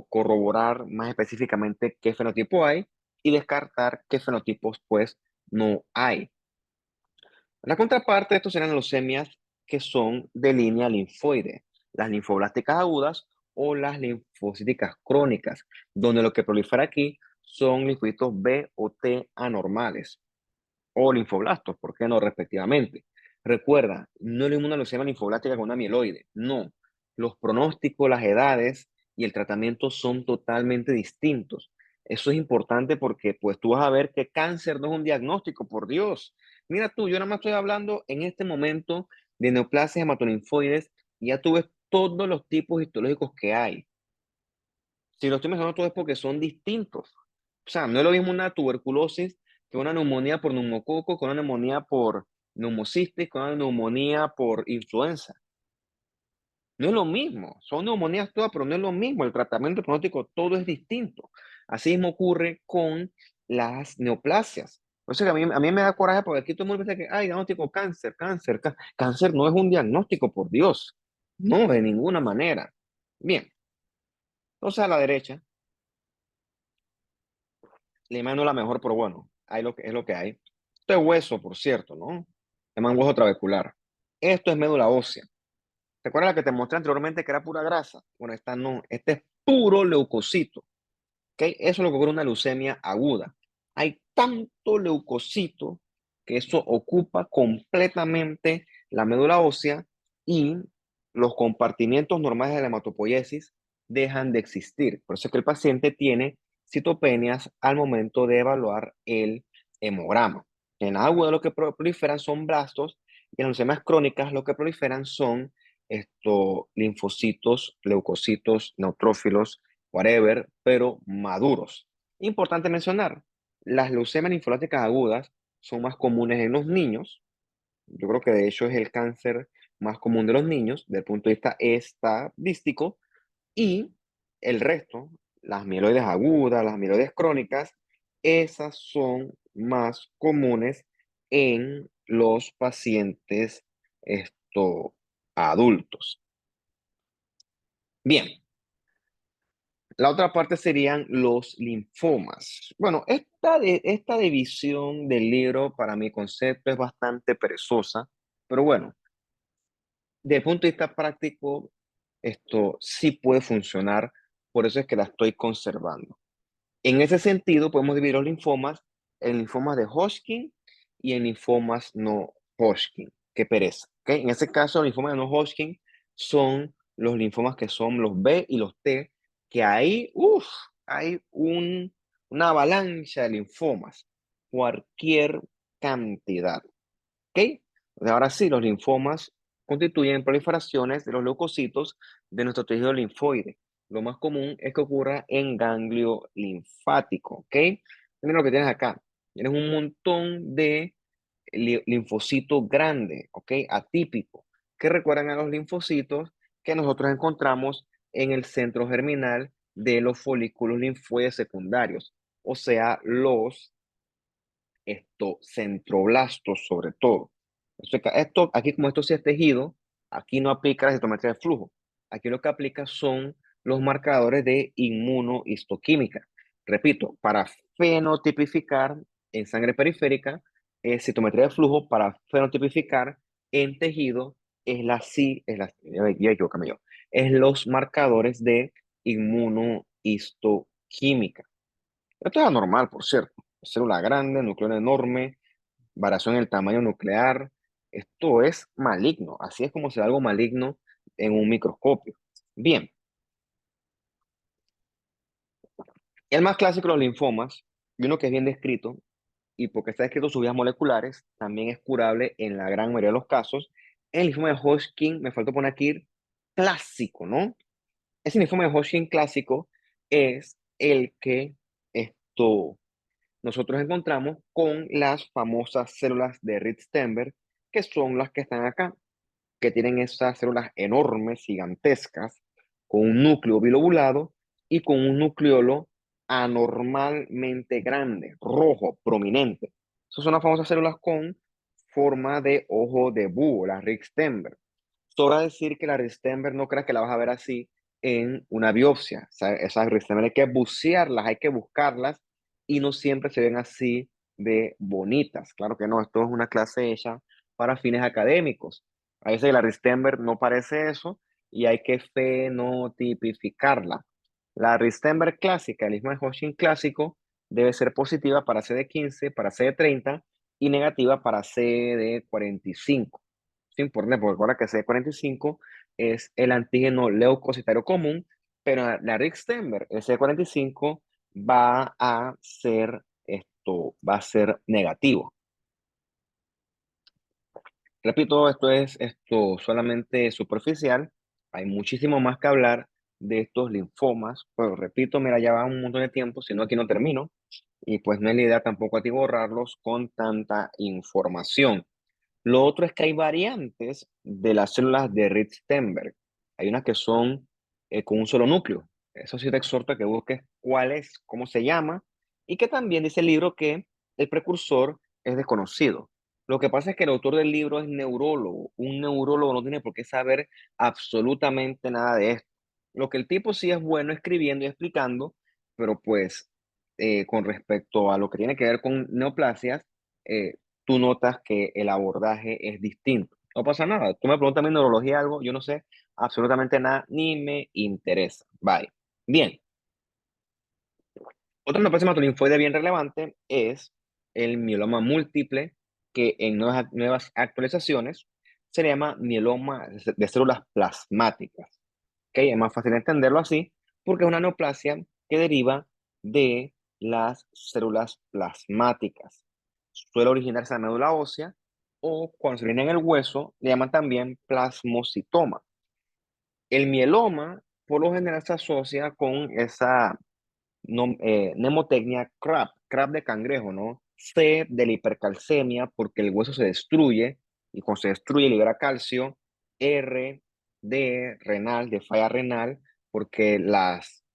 corroborar más específicamente qué fenotipo hay y descartar qué fenotipos pues no hay. La contraparte de estos serían leucemias que son de línea linfoide, las linfoblásticas agudas o las linfocíticas crónicas, donde lo que prolifera aquí son linfocitos B o T anormales o linfoblastos, ¿por qué no? Respectivamente. Recuerda, no es una leucemia linfoblástica con una mieloide, no. Los pronósticos, las edades y el tratamiento son totalmente distintos. Eso es importante porque pues tú vas a ver que cáncer no es un diagnóstico, por Dios. Mira tú, yo nada más estoy hablando en este momento de neoplasias hematolinfoides y ya tú ves todos los tipos histológicos que hay. Si lo estoy mencionando todo es porque son distintos. O sea, no es lo mismo una tuberculosis que una neumonía por neumococo, con una neumonía por neumocistis, con una neumonía por influenza. No es lo mismo. Son neumonías todas, pero no es lo mismo. El tratamiento pronóstico, todo es distinto. Así mismo ocurre con las neoplasias. O sea, que a mí me da coraje porque aquí todo el mundo piensa que, ay, diagnóstico cáncer, cáncer, cáncer no es un diagnóstico, por Dios. No, de ninguna manera. Bien, entonces a la derecha Lima no es la mejor, pero bueno, es lo que hay. Esto es hueso, por cierto, ¿no? Se llama hueso trabecular. Esto es médula ósea. ¿Te acuerdas la que te mostré anteriormente que era pura grasa? Bueno, esta no. Este es puro leucocito. ¿Ok? Eso es lo que ocurre en una leucemia aguda. Hay tanto leucocito que eso ocupa completamente la médula ósea y los compartimientos normales de la hematopoiesis dejan de existir. Por eso es que el paciente tiene citopenias al momento de evaluar el hemograma. En la aguda lo que proliferan son blastos y en las leucemias crónicas lo que proliferan son linfocitos, leucocitos, neutrófilos, whatever, pero maduros. Importante mencionar, las leucemias linfológicas agudas son más comunes en los niños. Yo creo que de hecho es el cáncer más común de los niños, desde el punto de vista estadístico, y el resto, las mieloides agudas, las mieloides crónicas, esas son más comunes en los pacientes adultos. Bien, la otra parte serían los linfomas. Bueno, esta división del libro, para mi concepto, es bastante perezosa, pero bueno, desde el punto de vista práctico, esto sí puede funcionar, por eso es que la estoy conservando. En ese sentido, podemos dividir los linfomas en linfomas de Hodgkin y en linfomas no Hodgkin. Qué pereza. ¿Ok? En ese caso, los linfomas no Hodgkin son los linfomas que son los B y los T, que ahí, hay una avalancha de linfomas, cualquier cantidad. ¿Ok? Ahora sí, los linfomas constituyen proliferaciones de los leucocitos de nuestro tejido linfoide. Lo más común es que ocurra en ganglio linfático. ¿Ok? Miren lo que tienes acá. Tienes un montón de linfocitos grandes, ¿ok? Atípicos, que recuerdan a los linfocitos que nosotros encontramos en el centro germinal de los folículos linfoides secundarios, o sea, los centroblastos sobre todo. Esto, aquí como esto sí es tejido, aquí no aplica la citometría de flujo. Aquí lo que aplica son los marcadores de inmunohistoquímica. Repito, para fenotipificar en sangre periférica, es citometría de flujo. Para fenotipificar en tejido, es los marcadores de inmunohistoquímica. Esto es anormal, por cierto. Célula grande, núcleo enorme, variación en el tamaño nuclear. Esto es maligno. Así es como se ve algo maligno en un microscopio. Bien, el más clásico de los linfomas, y uno que es bien descrito, y porque está descrito sus vías moleculares, también es curable en la gran mayoría de los casos. El linfoma de Hodgkin, me faltó poner aquí clásico, ¿no? Ese linfoma de Hodgkin clásico es el que esto nosotros encontramos con las famosas células de Ritz-Stenberg, que son las que están acá, que tienen esas células enormes, gigantescas, con un núcleo bilobulado y con un nucleolo anormalmente grande, rojo, prominente. Esas son las famosas células con forma de ojo de búho, la Ritz-Stenberg. Sobra decir que la Ritz-Stenberg no creas que la vas a ver así en una biopsia. O sea, esas Ritz-Stenberg hay que bucearlas, hay que buscarlas y no siempre se ven así de bonitas. Claro que no, esto es una clase hecha para fines académicos. A veces la Ritz-Stenberg no parece eso y hay que fenotipificarla. La Ritz-Stenberg clásica, el mismo Hodgkin clásico, debe ser positiva para CD15, para CD30 y negativa para CD45. Es importante porque recuerda que CD45 es el antígeno leucocitario común, pero la Ritz-Stenberg, el CD45, va a ser negativo. Repito, esto es solamente superficial. Hay muchísimo más que hablar de estos linfomas, pero repito, mira, ya va un montón de tiempo, si no aquí no termino, y pues no es la idea tampoco a ti borrarlos con tanta información. Lo otro es que hay variantes de las células de Ritz-Stenberg. Hay unas que son con un solo núcleo. Eso sí te exhorto a que busques cuál es, cómo se llama, y que también dice el libro que el precursor es desconocido. Lo que pasa es que el autor del libro es neurólogo. Un neurólogo no tiene por qué saber absolutamente nada de esto. Lo que el tipo sí es bueno escribiendo y explicando, pero pues con respecto a lo que tiene que ver con neoplasias, eh, tú notas que el abordaje es distinto. No pasa nada. Tú me preguntas a mí en neurología algo, yo no sé absolutamente nada, ni me interesa. Bye. Bien. Otra neoplasia hematolinfoide bien relevante es el mieloma múltiple, que en nuevas actualizaciones se le llama mieloma de células plasmáticas. ¿Ok? Es más fácil entenderlo así, porque es una neoplasia que deriva de las células plasmáticas. Suele originarse en la médula ósea o cuando se origina en el hueso, le llaman también plasmocitoma. El mieloma, por lo general, se asocia con esa mnemotecnia CRAP de cangrejo, ¿no? C de la hipercalcemia, porque el hueso se destruye y cuando se destruye libera calcio. R de renal, de falla renal, porque las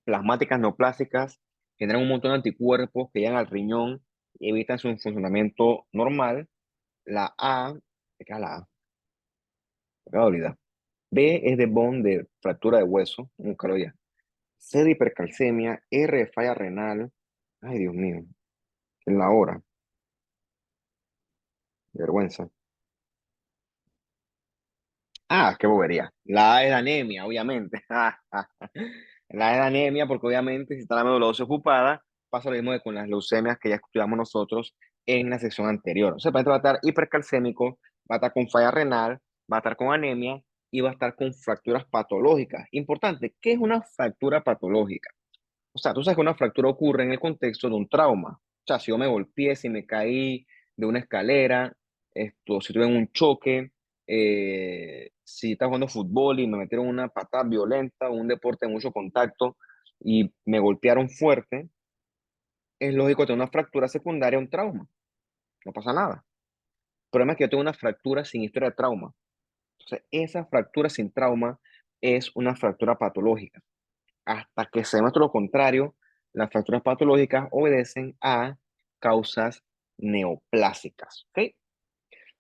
plasmáticas neoplásicas generan un montón de anticuerpos que llegan al riñón y evitan su funcionamiento normal. La A, ¿qué es la A? Me acabo de olvidar. B es de bone, de fractura de hueso, un ya. C de hipercalcemia, R de falla renal. Ay, Dios mío, en la hora, qué vergüenza. Ah, qué bobería. La A es de anemia, obviamente. La A es de anemia porque obviamente si está la médula ósea ocupada, pasa lo mismo que con las leucemias que ya estudiamos nosotros en la sección anterior. O sea, el paciente va a estar hipercalcémico, va a estar con falla renal, va a estar con anemia y va a estar con fracturas patológicas. Importante, ¿qué es una fractura patológica? O sea, tú sabes que una fractura ocurre en el contexto de un trauma. O sea, si yo me golpeé, si me caí de una escalera, si tuve un choque, si estaba jugando fútbol y me metieron una patada violenta o un deporte de mucho contacto y me golpearon fuerte, es lógico tener una fractura secundaria, un trauma. No pasa nada. El problema es que yo tengo una fractura sin historia de trauma. Entonces, esa fractura sin trauma es una fractura patológica. Hasta que se demuestre lo contrario, las fracturas patológicas obedecen a causas neoplásicas. ¿Ok?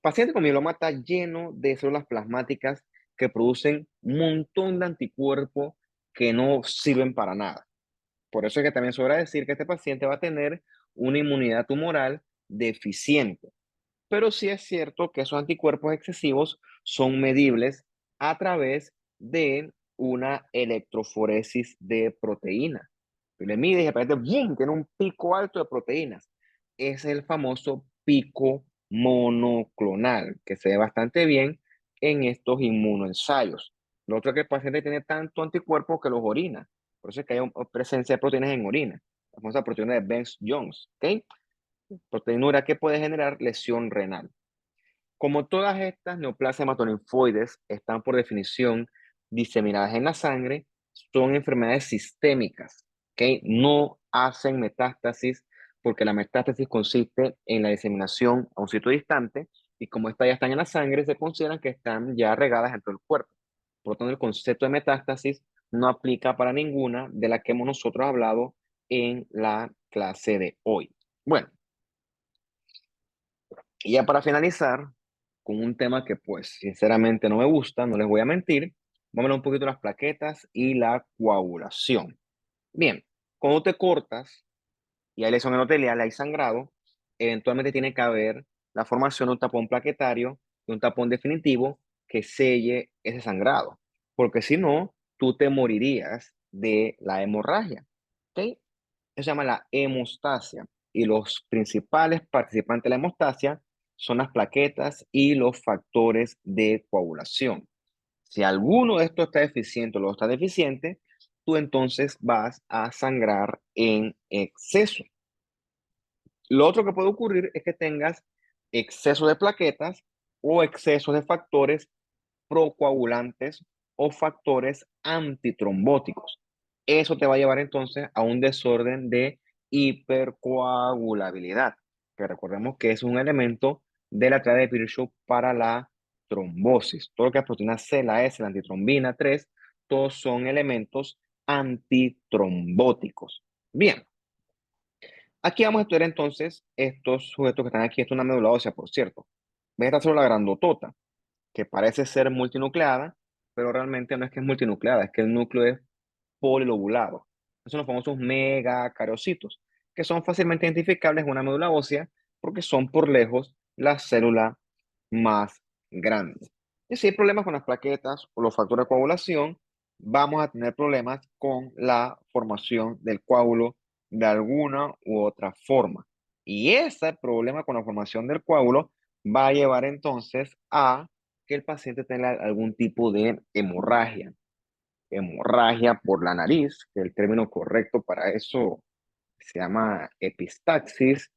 Paciente con mieloma está lleno de células plasmáticas que producen un montón de anticuerpos que no sirven para nada. Por eso es que también sobra decir que este paciente va a tener una inmunidad tumoral deficiente. Pero sí es cierto que esos anticuerpos excesivos son medibles a través de una electroforesis de proteína. Tú le mides y aparece, ¡bum!, tiene un pico alto de proteínas. Ese es el famoso pico monoclonal, que se ve bastante bien en estos inmunoensayos. Lo otro es que el paciente tiene tanto anticuerpo que los orina. Por eso es que hay presencia de proteínas en orina. La famosa proteína de Benz-Jones. ¿Ok? Proteinura que puede generar lesión renal. Como todas estas neoplasias hematolinfoides están por definición diseminadas en la sangre, son enfermedades sistémicas, ¿ok? No hacen metástasis porque la metástasis consiste en la diseminación a un sitio distante y como estas ya están en la sangre, se consideran que están ya regadas en todo el cuerpo. Por lo tanto, el concepto de metástasis no aplica para ninguna de las que hemos nosotros hablado en la clase de hoy. Bueno, y ya para finalizar, con un tema que pues sinceramente no me gusta, no les voy a mentir, vamos a hablar un poquito de las plaquetas y la coagulación. Bien, cuando te cortas y hay lesión endotelial, hay sangrado, eventualmente tiene que haber la formación de un tapón plaquetario y un tapón definitivo que selle ese sangrado, porque si no, tú te morirías de la hemorragia. ¿Ok? Eso se llama la hemostasia y los principales participantes de la hemostasia son las plaquetas y los factores de coagulación. Si alguno de estos está deficiente o lo está deficiente, tú entonces vas a sangrar en exceso. Lo otro que puede ocurrir es que tengas exceso de plaquetas o exceso de factores procoagulantes o factores antitrombóticos. Eso te va a llevar entonces a un desorden de hipercoagulabilidad, que recordemos que es un elemento de la triada de Virchow para la trombosis. Todo lo que es proteína C, la S, la antitrombina 3, todos son elementos antitrombóticos. Bien, aquí vamos a estudiar entonces estos sujetos que están aquí. Esto es una médula ósea, por cierto. ¿Ves esta célula grandotota que parece ser multinucleada, pero realmente no es que es multinucleada, es que el núcleo es polilobulado? Esos son los famosos megacariocitos, que son fácilmente identificables en una médula ósea porque son por lejos la célula más grande. Y si hay problemas con las plaquetas o los factores de coagulación, vamos a tener problemas con la formación del coágulo de alguna u otra forma. Y ese problema con la formación del coágulo va a llevar entonces a que el paciente tenga algún tipo de hemorragia. Hemorragia por la nariz, que el término correcto para eso se llama epistaxis,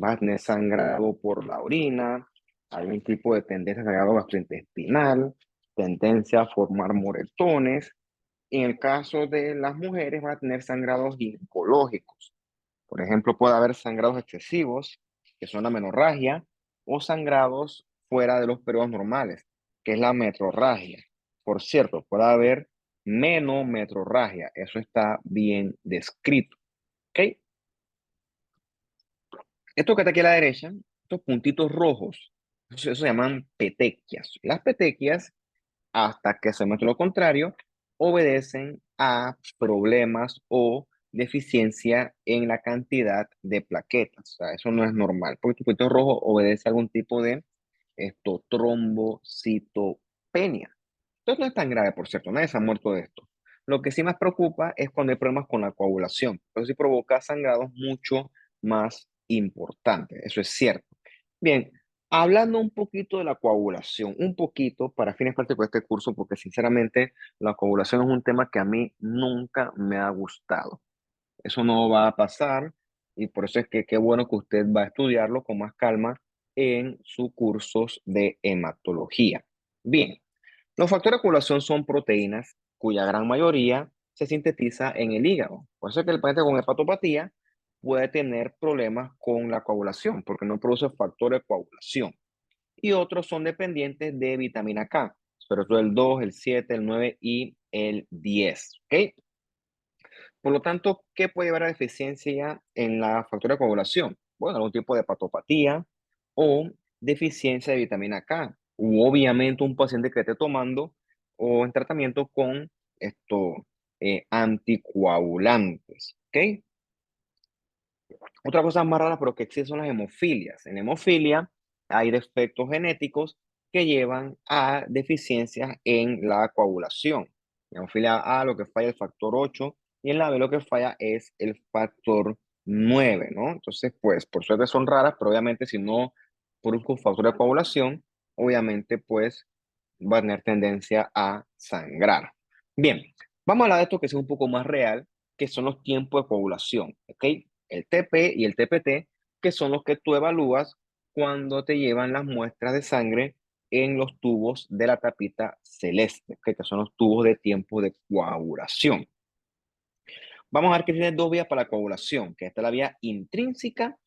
va a tener sangrado por la orina, algún tipo de tendencia a sangrado gastrointestinal, tendencia a formar moretones. En el caso de las mujeres, van a tener sangrados ginecológicos. Por ejemplo, puede haber sangrados excesivos, que son la menorragia, o sangrados fuera de los periodos normales, que es la metrorragia. Por cierto, puede haber menometrorragia, eso está bien descrito. ¿Ok? Esto que está aquí a la derecha, estos puntitos rojos, eso se llaman petequias. Las petequias, hasta que se muestre lo contrario, obedecen a problemas o deficiencia en la cantidad de plaquetas. O sea, eso no es normal, porque tu punto rojo obedece a algún tipo de trombocitopenia. Entonces no es tan grave, por cierto, nadie se ha muerto de esto. Lo que sí más preocupa es cuando hay problemas con la coagulación. Eso sí provoca sangrados mucho más importante, eso es cierto. Bien, hablando un poquito de la coagulación, un poquito para fines prácticos de este curso, porque sinceramente la coagulación es un tema que a mí nunca me ha gustado. Eso no va a pasar y por eso es que qué bueno que usted va a estudiarlo con más calma en sus cursos de hematología. Bien, los factores de coagulación son proteínas cuya gran mayoría se sintetiza en el hígado. Por eso es que el paciente con hepatopatía puede tener problemas con la coagulación porque no produce factores de coagulación. Y otros son dependientes de vitamina K, sobre todo el 2, el 7, el 9 y el 10. ¿Ok? Por lo tanto, ¿qué puede llevar a deficiencia en la factura de coagulación? Bueno, algún tipo de hepatopatía o deficiencia de vitamina K, u obviamente un paciente que esté tomando o en tratamiento con estos anticoagulantes. ¿Ok? Otra cosa más rara, pero que existe son las hemofilias. En hemofilia hay defectos genéticos que llevan a deficiencias en la coagulación. En hemofilia A lo que falla es el factor 8 y en la B lo que falla es el factor 9, ¿no? Entonces, pues, por suerte son raras, pero obviamente si no produzco un factor de coagulación, obviamente, pues, va a tener tendencia a sangrar. Bien, vamos a hablar de esto que es un poco más real, que son los tiempos de coagulación, ¿ok? El TP y el TPT, que son los que tú evalúas cuando te llevan las muestras de sangre en los tubos de la tapita celeste, que son los tubos de tiempo de coagulación. Vamos a ver que tiene dos vías para la coagulación, que está la vía intrínseca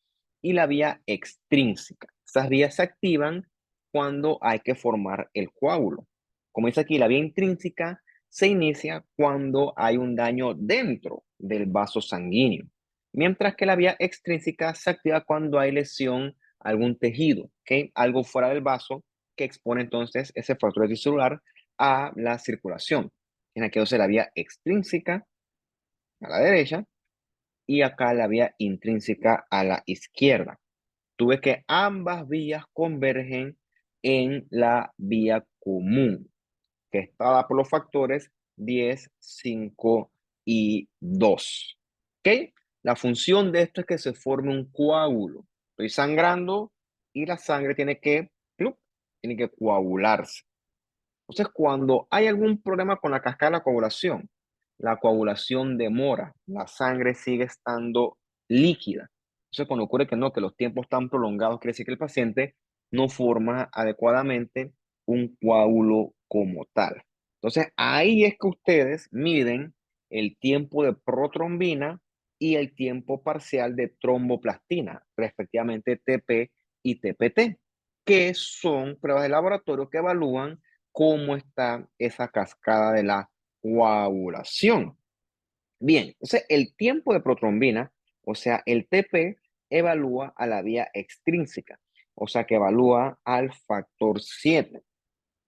y la vía extrínseca. Esas vías se activan cuando hay que formar el coágulo. Como dice aquí, la vía intrínseca se inicia cuando hay un daño dentro del vaso sanguíneo, mientras que la vía extrínseca se activa cuando hay lesión a algún tejido, ¿okay? Algo fuera del vaso que expone entonces ese factor extracelular a la circulación. En aquello se la vía extrínseca a la derecha y acá la vía intrínseca a la izquierda. Tú ves que ambas vías convergen en la vía común, que está dada por los factores 10, 5 y 2. ¿Ok? La función de esto es que se forme un coágulo. Estoy sangrando y la sangre ¡plup! Tiene que coagularse. Entonces, cuando hay algún problema con la cascada de la coagulación demora, la sangre sigue estando líquida. Entonces, cuando ocurre que no, que los tiempos están prolongados, quiere decir que el paciente no forma adecuadamente un coágulo como tal. Entonces, ahí es que ustedes miden el tiempo de protrombina y el tiempo parcial de tromboplastina, respectivamente TP y TPT, que son pruebas de laboratorio que evalúan cómo está esa cascada de la coagulación. Bien, entonces el tiempo de protrombina, o sea, el TP, evalúa a la vía extrínseca, o sea, que evalúa al factor 7.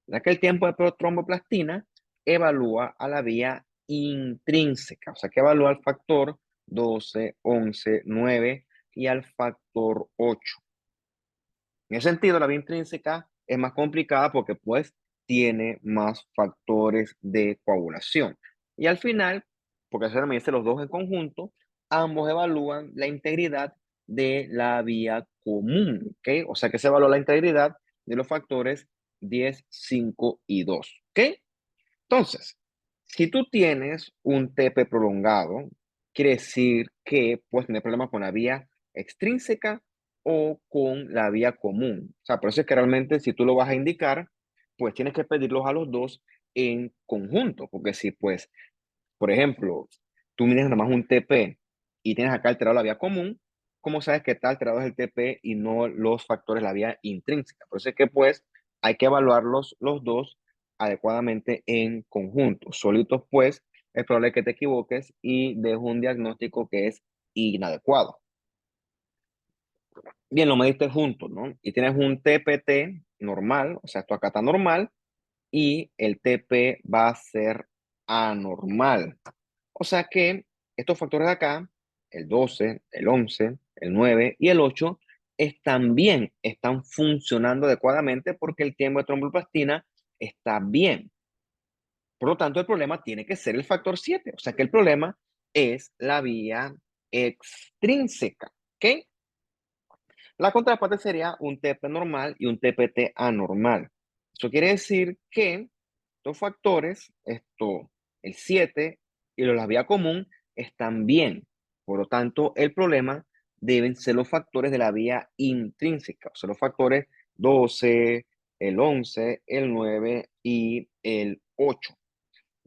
Ya que el tiempo de tromboplastina evalúa a la vía intrínseca, o sea, que evalúa al factor 12, 11, 9 y al factor 8. En ese sentido, la vía intrínseca es más complicada porque pues tiene más factores de coagulación. Y al final, porque se me dice los dos en conjunto, ambos evalúan la integridad de la vía común, ¿ok? O sea que se evalúa la integridad de los factores 10, 5 y 2, ¿ok? Entonces, si tú tienes un TP prolongado, quiere decir que puedes tener problemas con la vía extrínseca o con la vía común. O sea, por eso es que realmente si tú lo vas a indicar, pues tienes que pedirlos a los dos en conjunto, porque si pues, por ejemplo, tú mides nada más un TP y tienes acá alterado la vía común, ¿cómo sabes que está alterado es el TP y no los factores de la vía intrínseca? Por eso es que pues hay que evaluarlos los dos adecuadamente en conjunto. Solitos pues es probable que te equivoques y dejes un diagnóstico que es inadecuado. Bien, lo mediste juntos, ¿no? Y tienes un TPT normal, o sea, esto acá está normal, y el TP va a ser anormal. O sea que estos factores de acá, el 12, el 11, el 9 y el 8, también están funcionando adecuadamente porque el tiempo de tromboplastina está bien. Por lo tanto, el problema tiene que ser el factor 7. O sea que el problema es la vía extrínseca. ¿Ok? La contraparte sería un TP normal y un TPT anormal. Eso quiere decir que estos factores, el 7 y la vía común, están bien. Por lo tanto, el problema deben ser los factores de la vía intrínseca, o sea, los factores 12, el 11, el 9 y el 8.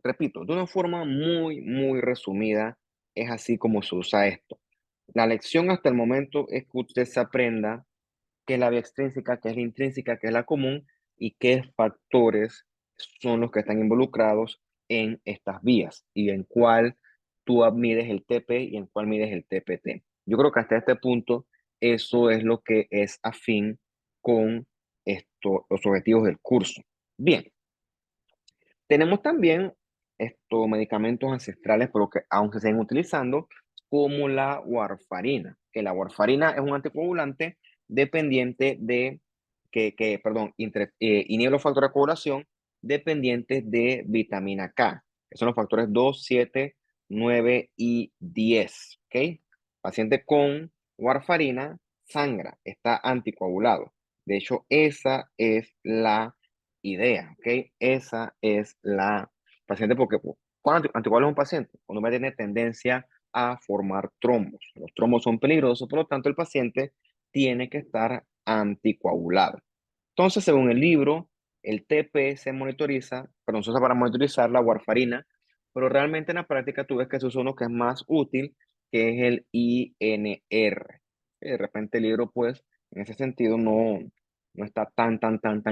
Repito, de una forma muy resumida, es así como se usa esto. La lección hasta el momento es que usted se aprenda qué es la vía extrínseca, qué es la intrínseca, qué es la común y qué factores son los que están involucrados en estas vías y en cuál tú mides el TP y en cuál mides el TPT. Yo creo que hasta este punto eso es lo que es afín con los objetivos del curso. Bien, tenemos también estos medicamentos ancestrales, pero que aún se siguen utilizando, como la warfarina. Que la warfarina es un anticoagulante dependiente de, perdón, inhibe los factores de coagulación dependientes de vitamina K, que son los factores 2, 7, 9 y 10. ¿Ok? Paciente con warfarina sangra, está anticoagulado. De hecho, esa es la idea, ¿ok? Esa es la paciente porque ¿cuál anticoagulante es un paciente? Cuando va a tener tendencia a formar trombos. Los trombos son peligrosos, por lo tanto el paciente tiene que estar anticoagulado. Entonces, según el libro, el TP se monitoriza, pero se usa para monitorizar la warfarina, pero realmente en la práctica tú ves que se usa uno que es más útil, que es el INR. De repente el libro, pues, en ese sentido no está tan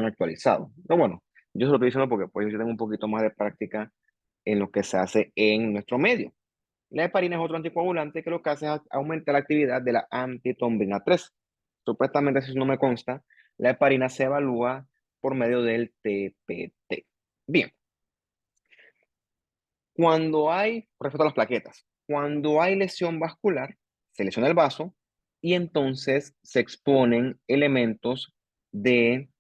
actualizado. Pero bueno, yo se lo estoy diciendo porque pues yo tengo un poquito más de práctica en lo que se hace en nuestro medio. La heparina es otro anticoagulante que lo que hace es aumentar la actividad de la antitrombina 3. Supuestamente, si eso no me consta, la heparina se evalúa por medio del TPT. Bien, respecto a las plaquetas, cuando hay lesión vascular, se lesiona el vaso y entonces se exponen elementos de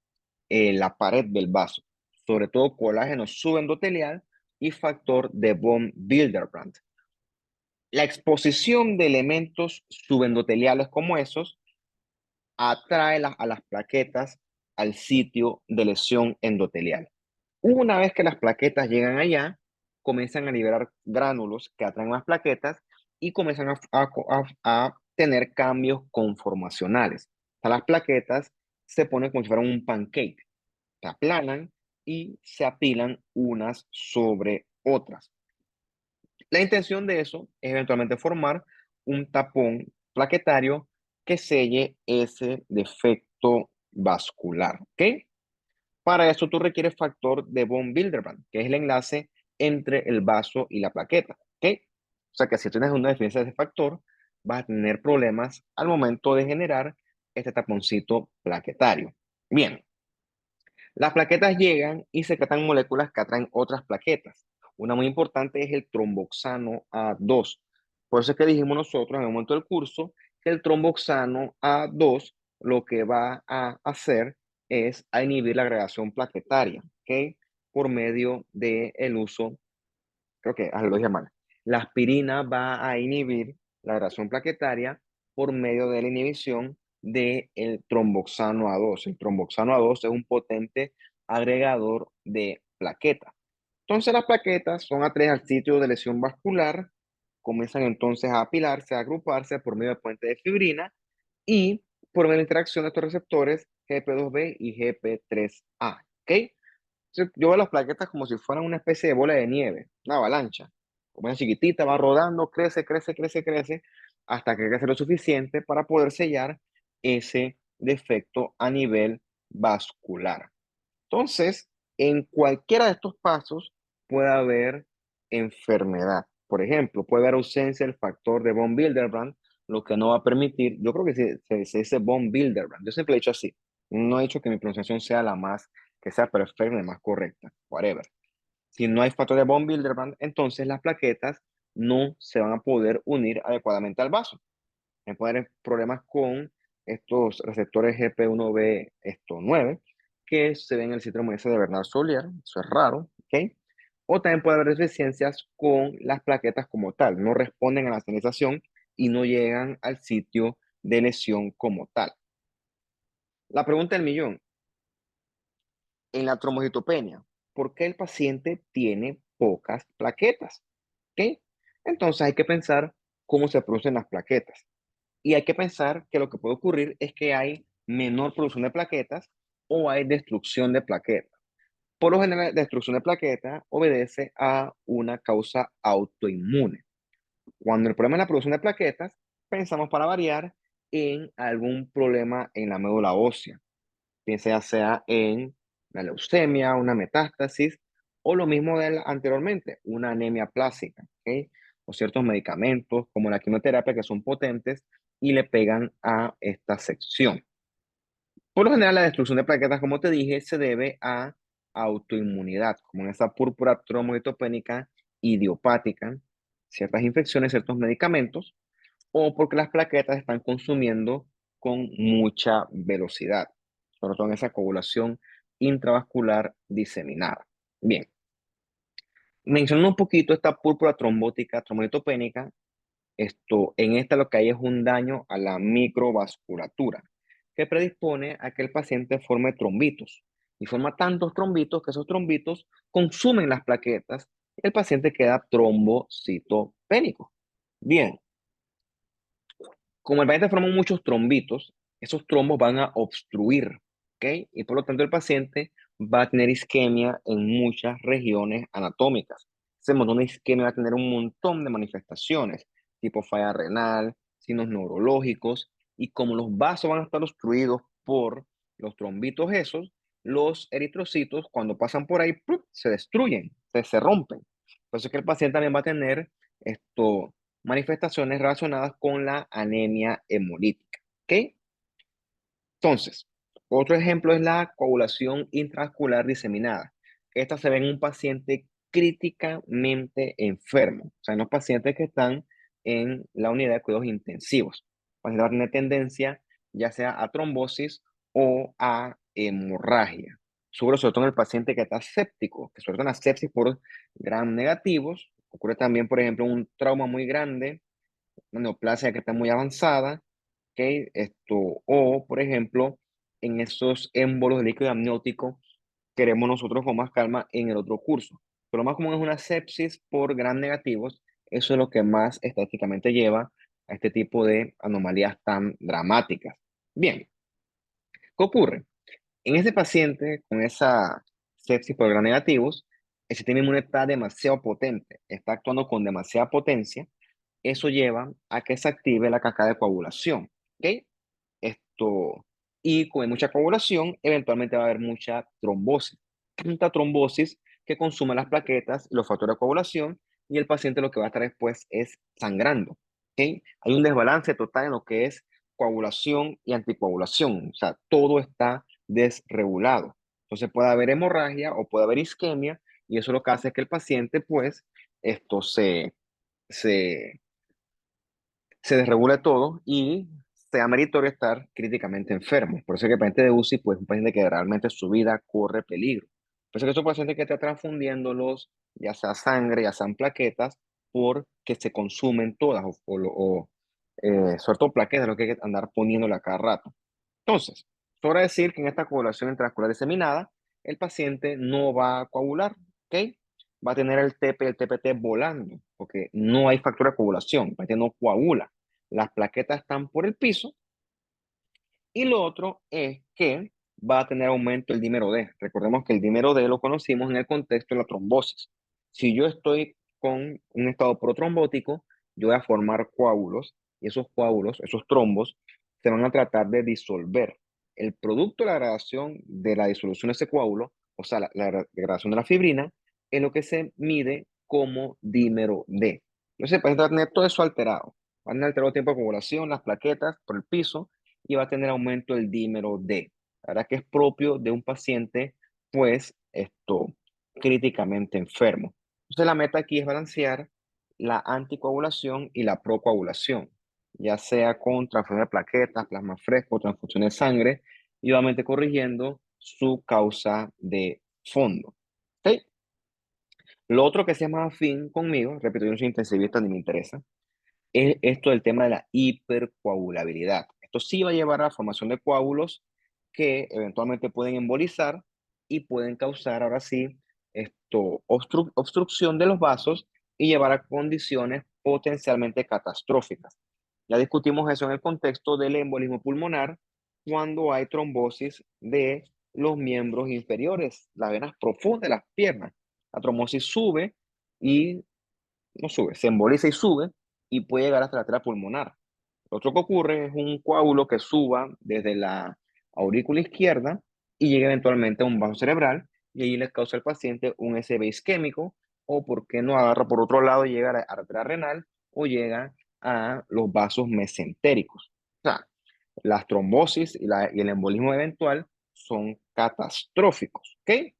la pared del vaso, sobre todo colágeno subendotelial y factor de von Willebrand. La exposición de elementos subendoteliales como esos atrae a las plaquetas al sitio de lesión endotelial. Una vez que las plaquetas llegan allá, comienzan a liberar gránulos que atraen las plaquetas y comienzan a tener cambios conformacionales. O sea, las plaquetas se ponen como si fueran un pancake, se aplanan y se apilan unas sobre otras. La intención de eso es eventualmente formar un tapón plaquetario que selle ese defecto vascular, ¿ok? Para eso tú requieres factor de von Willebrand, que es el enlace entre el vaso y la plaqueta, ¿ok? O sea que si tienes una deficiencia de ese factor, vas a tener problemas al momento de generar este taponcito plaquetario. Bien, las plaquetas llegan y secretan moléculas que atraen otras plaquetas. Una muy importante es el tromboxano A2. Por eso es que dijimos nosotros en el momento del curso que el tromboxano A2 lo que va a hacer es a inhibir la agregación plaquetaria, ¿ok? Por medio del uso, creo que lo dije mal. La aspirina va a inhibir la agregación plaquetaria por medio de la inhibición del tromboxano A2. El tromboxano A2 es un potente agregador de plaquetas. Entonces las plaquetas son atraídas al sitio de lesión vascular, comienzan entonces a apilarse, a agruparse por medio de puente de fibrina y por medio de la interacción de estos receptores GP2B y GP3A. ¿Ok? Entonces, yo veo las plaquetas como si fueran una especie de bola de nieve, una avalancha. Como es chiquitita, va rodando, crece, hasta que crece lo suficiente para poder sellar ese defecto a nivel vascular. Entonces, en cualquiera de estos pasos puede haber enfermedad. Por ejemplo, puede haber ausencia del factor de von Willebrand, lo que no va a permitir, yo creo que se dice von Willebrand, yo siempre he dicho así, no he dicho que mi pronunciación sea la más, que sea perfecta y la más correcta, whatever. Si no hay factor de von Willebrand, entonces las plaquetas no se van a poder unir adecuadamente al vaso. Puede haber problemas con estos receptores GP1B 9 que se ven en el síndrome ese de Bernard Soulier, eso es raro, ¿ok? O también puede haber deficiencias con las plaquetas como tal, no responden a la señalización y no llegan al sitio de lesión como tal. La pregunta del millón, en la trombocitopenia, ¿por qué el paciente tiene pocas plaquetas? ¿Ok? Entonces hay que pensar cómo se producen las plaquetas. Y hay que pensar que lo que puede ocurrir es que hay menor producción de plaquetas o hay destrucción de plaquetas. Por lo general, la destrucción de plaquetas obedece a una causa autoinmune. Cuando el problema es la producción de plaquetas, pensamos para variar en algún problema en la médula ósea, piensa ya sea en la leucemia, una metástasis o lo mismo anteriormente, una anemia plástica, ¿ok? O ciertos medicamentos como la quimioterapia que son potentes y le pegan a esta sección. Por lo general, la destrucción de plaquetas, como te dije, se debe a autoinmunidad, como en esa púrpura trombocytopénica idiopática, ciertas infecciones, ciertos medicamentos, o porque las plaquetas están consumiendo con mucha velocidad, sobre todo en esa coagulación intravascular diseminada. Bien, mencionando un poquito esta púrpura trombótica, trombocytopénica, en esta lo que hay es un daño a la microvasculatura, que predispone a que el paciente forme trombitos. Y forma tantos trombitos que esos trombitos consumen las plaquetas y el paciente queda trombocitopénico. Bien, como el paciente forma muchos trombitos, esos trombos van a obstruir, ¿ok? Y por lo tanto el paciente va a tener isquemia en muchas regiones anatómicas. Ese montón de isquemia va a tener un montón de manifestaciones, tipo falla renal, signos neurológicos, y como los vasos van a estar obstruidos por los trombitos esos, los eritrocitos cuando pasan por ahí ¡plup!, se destruyen, se rompen. Entonces que el paciente también va a tener manifestaciones relacionadas con la anemia hemolítica. ¿Ok? Entonces, otro ejemplo es la coagulación intravascular diseminada. Esta se ve en un paciente críticamente enfermo, o sea, en los pacientes que están en la unidad de cuidados intensivos. El paciente va a tener tendencia ya sea a trombosis o a hemorragia. Sobre todo en el paciente que está séptico, que sobre todo en la sepsis por gram negativos. Ocurre también, por ejemplo, un trauma muy grande, una neoplasia que está muy avanzada, ¿ok? O, por ejemplo, en esos émbolos de líquido amniótico, queremos nosotros con más calma en el otro curso. Pero lo más común es una sepsis por gram negativos. Eso es lo que más estadísticamente lleva a este tipo de anomalías tan dramáticas. Bien, ¿qué ocurre? En ese paciente con esa sepsis por gram negativos, el sistema inmune está demasiado potente, está actuando con demasiada potencia. Eso lleva a que se active la cascada de coagulación, ¿ok? Esto, y con mucha coagulación, eventualmente va a haber mucha trombosis. Mucha trombosis que consume las plaquetas y los factores de coagulación, y el paciente lo que va a estar después es sangrando, ¿ok? Hay un desbalance total en lo que es coagulación y anticoagulación, o sea, todo está desregulado. Entonces puede haber hemorragia o puede haber isquemia, y eso lo que hace es que el paciente, pues, esto se, se desregule todo y sea meritorio estar críticamente enfermo. Por eso es que el paciente de UCI, pues, es un paciente que realmente su vida corre peligro. Por eso es que esos pacientes que están transfundiéndolos, ya sea sangre, ya sean plaquetas, porque se consumen todas, sobre todo plaquetas, lo que hay que andar poniéndole a cada rato. Entonces, sobra decir que en esta coagulación intravascular diseminada, el paciente no va a coagular, ¿ok? Va a tener el TP y el TPT volando, porque no hay factor de coagulación, el paciente no coagula. Las plaquetas están por el piso y lo otro es que va a tener aumento el dímero D. Recordemos que el dímero D lo conocimos en el contexto de la trombosis. Si yo estoy con un estado protrombótico, yo voy a formar coágulos y esos coágulos, esos trombos, se van a tratar de disolver. El producto de la degradación de la disolución de ese coágulo, o sea, la degradación de la fibrina, es lo que se mide como dímero D. Entonces, el paciente va a tener todo eso alterado. Va a tener alterado el tiempo de coagulación, las plaquetas por el piso, y va a tener aumento del dímero D. La verdad que es propio de un paciente, pues, críticamente enfermo. Entonces, la meta aquí es balancear la anticoagulación y la procoagulación, ya sea con transfusión de plaquetas, plasma fresco, transfusión de sangre, y obviamente corrigiendo su causa de fondo. ¿Ok? Lo otro que sea más afín conmigo, repito, yo no soy intensivista ni me interesa, es esto del tema de la hipercoagulabilidad. Esto sí va a llevar a la formación de coágulos que eventualmente pueden embolizar y pueden causar ahora sí obstrucción de los vasos y llevar a condiciones potencialmente catastróficas. Ya discutimos eso en el contexto del embolismo pulmonar cuando hay trombosis de los miembros inferiores, las venas profundas de las piernas. La trombosis sube y no sube, se emboliza y sube y puede llegar hasta la arteria pulmonar. Lo otro que ocurre es un coágulo que suba desde la aurícula izquierda y llega eventualmente a un vaso cerebral y ahí le causa al paciente un SB isquémico o, por qué no, agarra por otro lado y llega a la arteria renal o llega a los vasos mesentéricos. O sea, las trombosis y el embolismo eventual son catastróficos, ¿ok?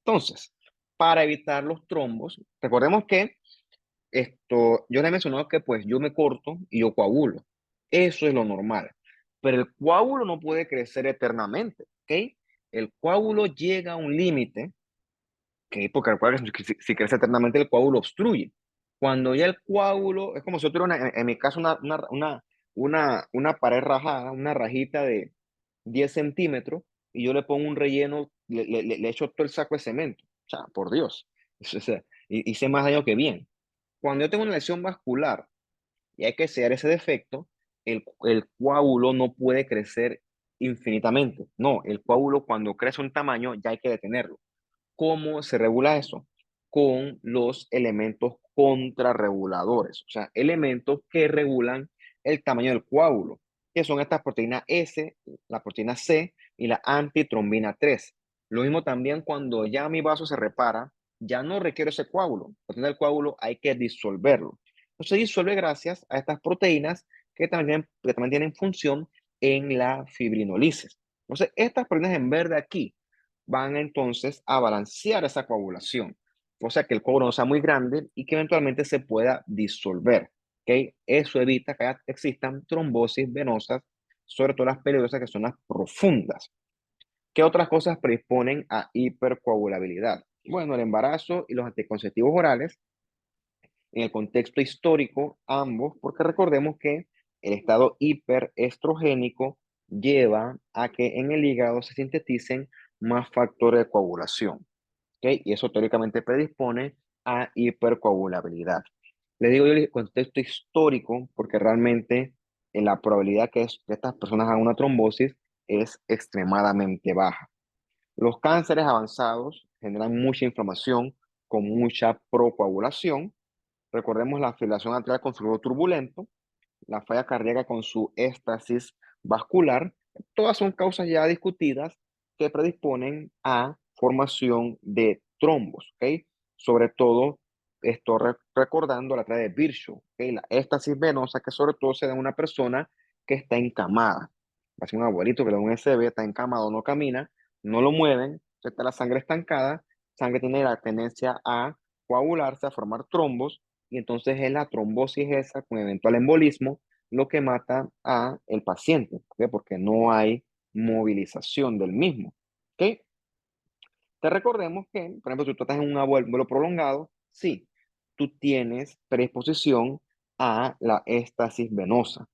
Entonces, para evitar los trombos, recordemos que yo le he mencionado que pues yo me corto y yo coagulo. Eso es lo normal. Pero el coágulo no puede crecer eternamente, ¿ok? El coágulo llega a un límite, ¿ok? Porque recuerda que si crece eternamente el coágulo obstruye. Cuando ya el coágulo, es como si yo tuviera en mi caso una pared rajada, una rajita de 10 centímetros y yo le pongo un relleno, le echo todo el saco de cemento. O sea, por Dios. O sea, hice más daño que bien. Cuando yo tengo una lesión vascular y hay que sellar ese defecto, el coágulo no puede crecer infinitamente. No, el coágulo cuando crece un tamaño ya hay que detenerlo. ¿Cómo se regula eso? Con los elementos contrarreguladores, o sea, elementos que regulan el tamaño del coágulo, que son estas proteínas S, la proteína C y la antitrombina 3. Lo mismo también cuando ya mi vaso se repara, ya no requiere ese coágulo. Para tener el coágulo hay que disolverlo. Entonces se disuelve gracias a estas proteínas que también tienen función en la fibrinolisis. Entonces, estas proteínas en verde aquí van entonces a balancear esa coagulación, o sea que el coágulo no sea muy grande y que eventualmente se pueda disolver. ¿Okay? Eso evita que existan trombosis venosas, sobre todo las peligrosas que son las profundas. ¿Qué otras cosas predisponen a hipercoagulabilidad? Bueno, el embarazo y los anticonceptivos orales, en el contexto histórico, ambos, porque recordemos que el estado hiperestrogénico lleva a que en el hígado se sinteticen más factores de coagulación, ¿ok? Y eso teóricamente predispone a hipercoagulabilidad. Le digo yo el contexto histórico porque realmente la probabilidad que estas personas hagan una trombosis es extremadamente baja. Los cánceres avanzados generan mucha inflamación con mucha procoagulación. Recordemos la fibrilación atrial con flujo turbulento, la falla cardíaca con su éstasis vascular. Todas son causas ya discutidas que predisponen a formación de trombos, ¿ok? Sobre todo, recordando la trae de Virchow, ¿ok? La éstasis venosa que sobre todo se da en una persona que está encamada. Hace un abuelito que le da un SB, está encamado, no camina, no lo mueven, está la sangre estancada, sangre tiene la tendencia a coagularse, a formar trombos, y entonces es la trombosis esa con eventual embolismo lo que mata a el paciente, ¿ok? Porque no hay movilización del mismo, ¿ok? Te recordemos que, por ejemplo, si tú estás en un vuelo prolongado, sí, tú tienes predisposición a la éstasis venosa,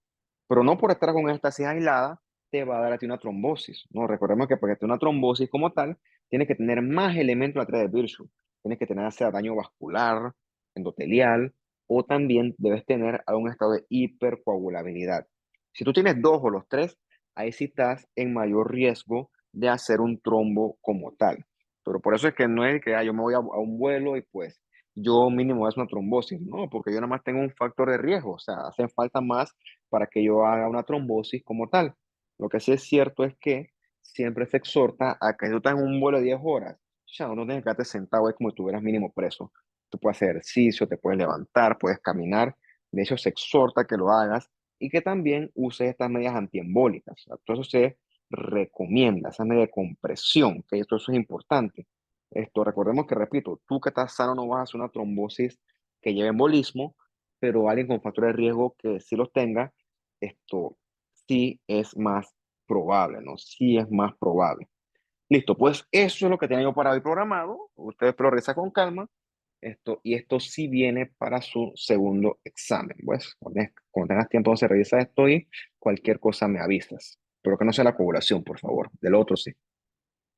pero no por estar con éstasis aislada te va a dar a ti una trombosis, ¿no? Recordemos que para que te una trombosis como tal, tienes que tener más elementos en la tarea de Virchow. Tienes que tener, sea daño vascular, endotelial, o también debes tener algún estado de hipercoagulabilidad. Si tú tienes dos o los tres, ahí sí estás en mayor riesgo de hacer un trombo como tal. Pero por eso es que no es que yo me voy a un vuelo y pues yo mínimo es una trombosis, no, porque yo nada más tengo un factor de riesgo, o sea, hacen falta más para que yo haga una trombosis como tal. Lo que sí es cierto es que siempre se exhorta a que si tú estás en un vuelo de 10 horas, ya no tienes que quedarte sentado, es como si estuvieras mínimo preso. Tú puedes hacer ejercicio, te puedes levantar, puedes caminar. De hecho, se exhorta que lo hagas y que también uses estas medidas antiembólicas. O sea, todo eso se recomienda, esa medida de compresión, que esto eso es importante. Recordemos que, repito, tú que estás sano no vas a hacer una trombosis que lleve embolismo, pero alguien con factores de riesgo que sí los tenga, esto sí es más probable, ¿no? Sí es más probable. Listo, pues eso es lo que tenía yo para hoy programado. Ustedes lo revisa con calma. Y esto sí viene para su segundo examen. Pues cuando tengas tiempo, se revisa esto y cualquier cosa me avisas. pero que no sea la coagulación, por favor. Del otro sí.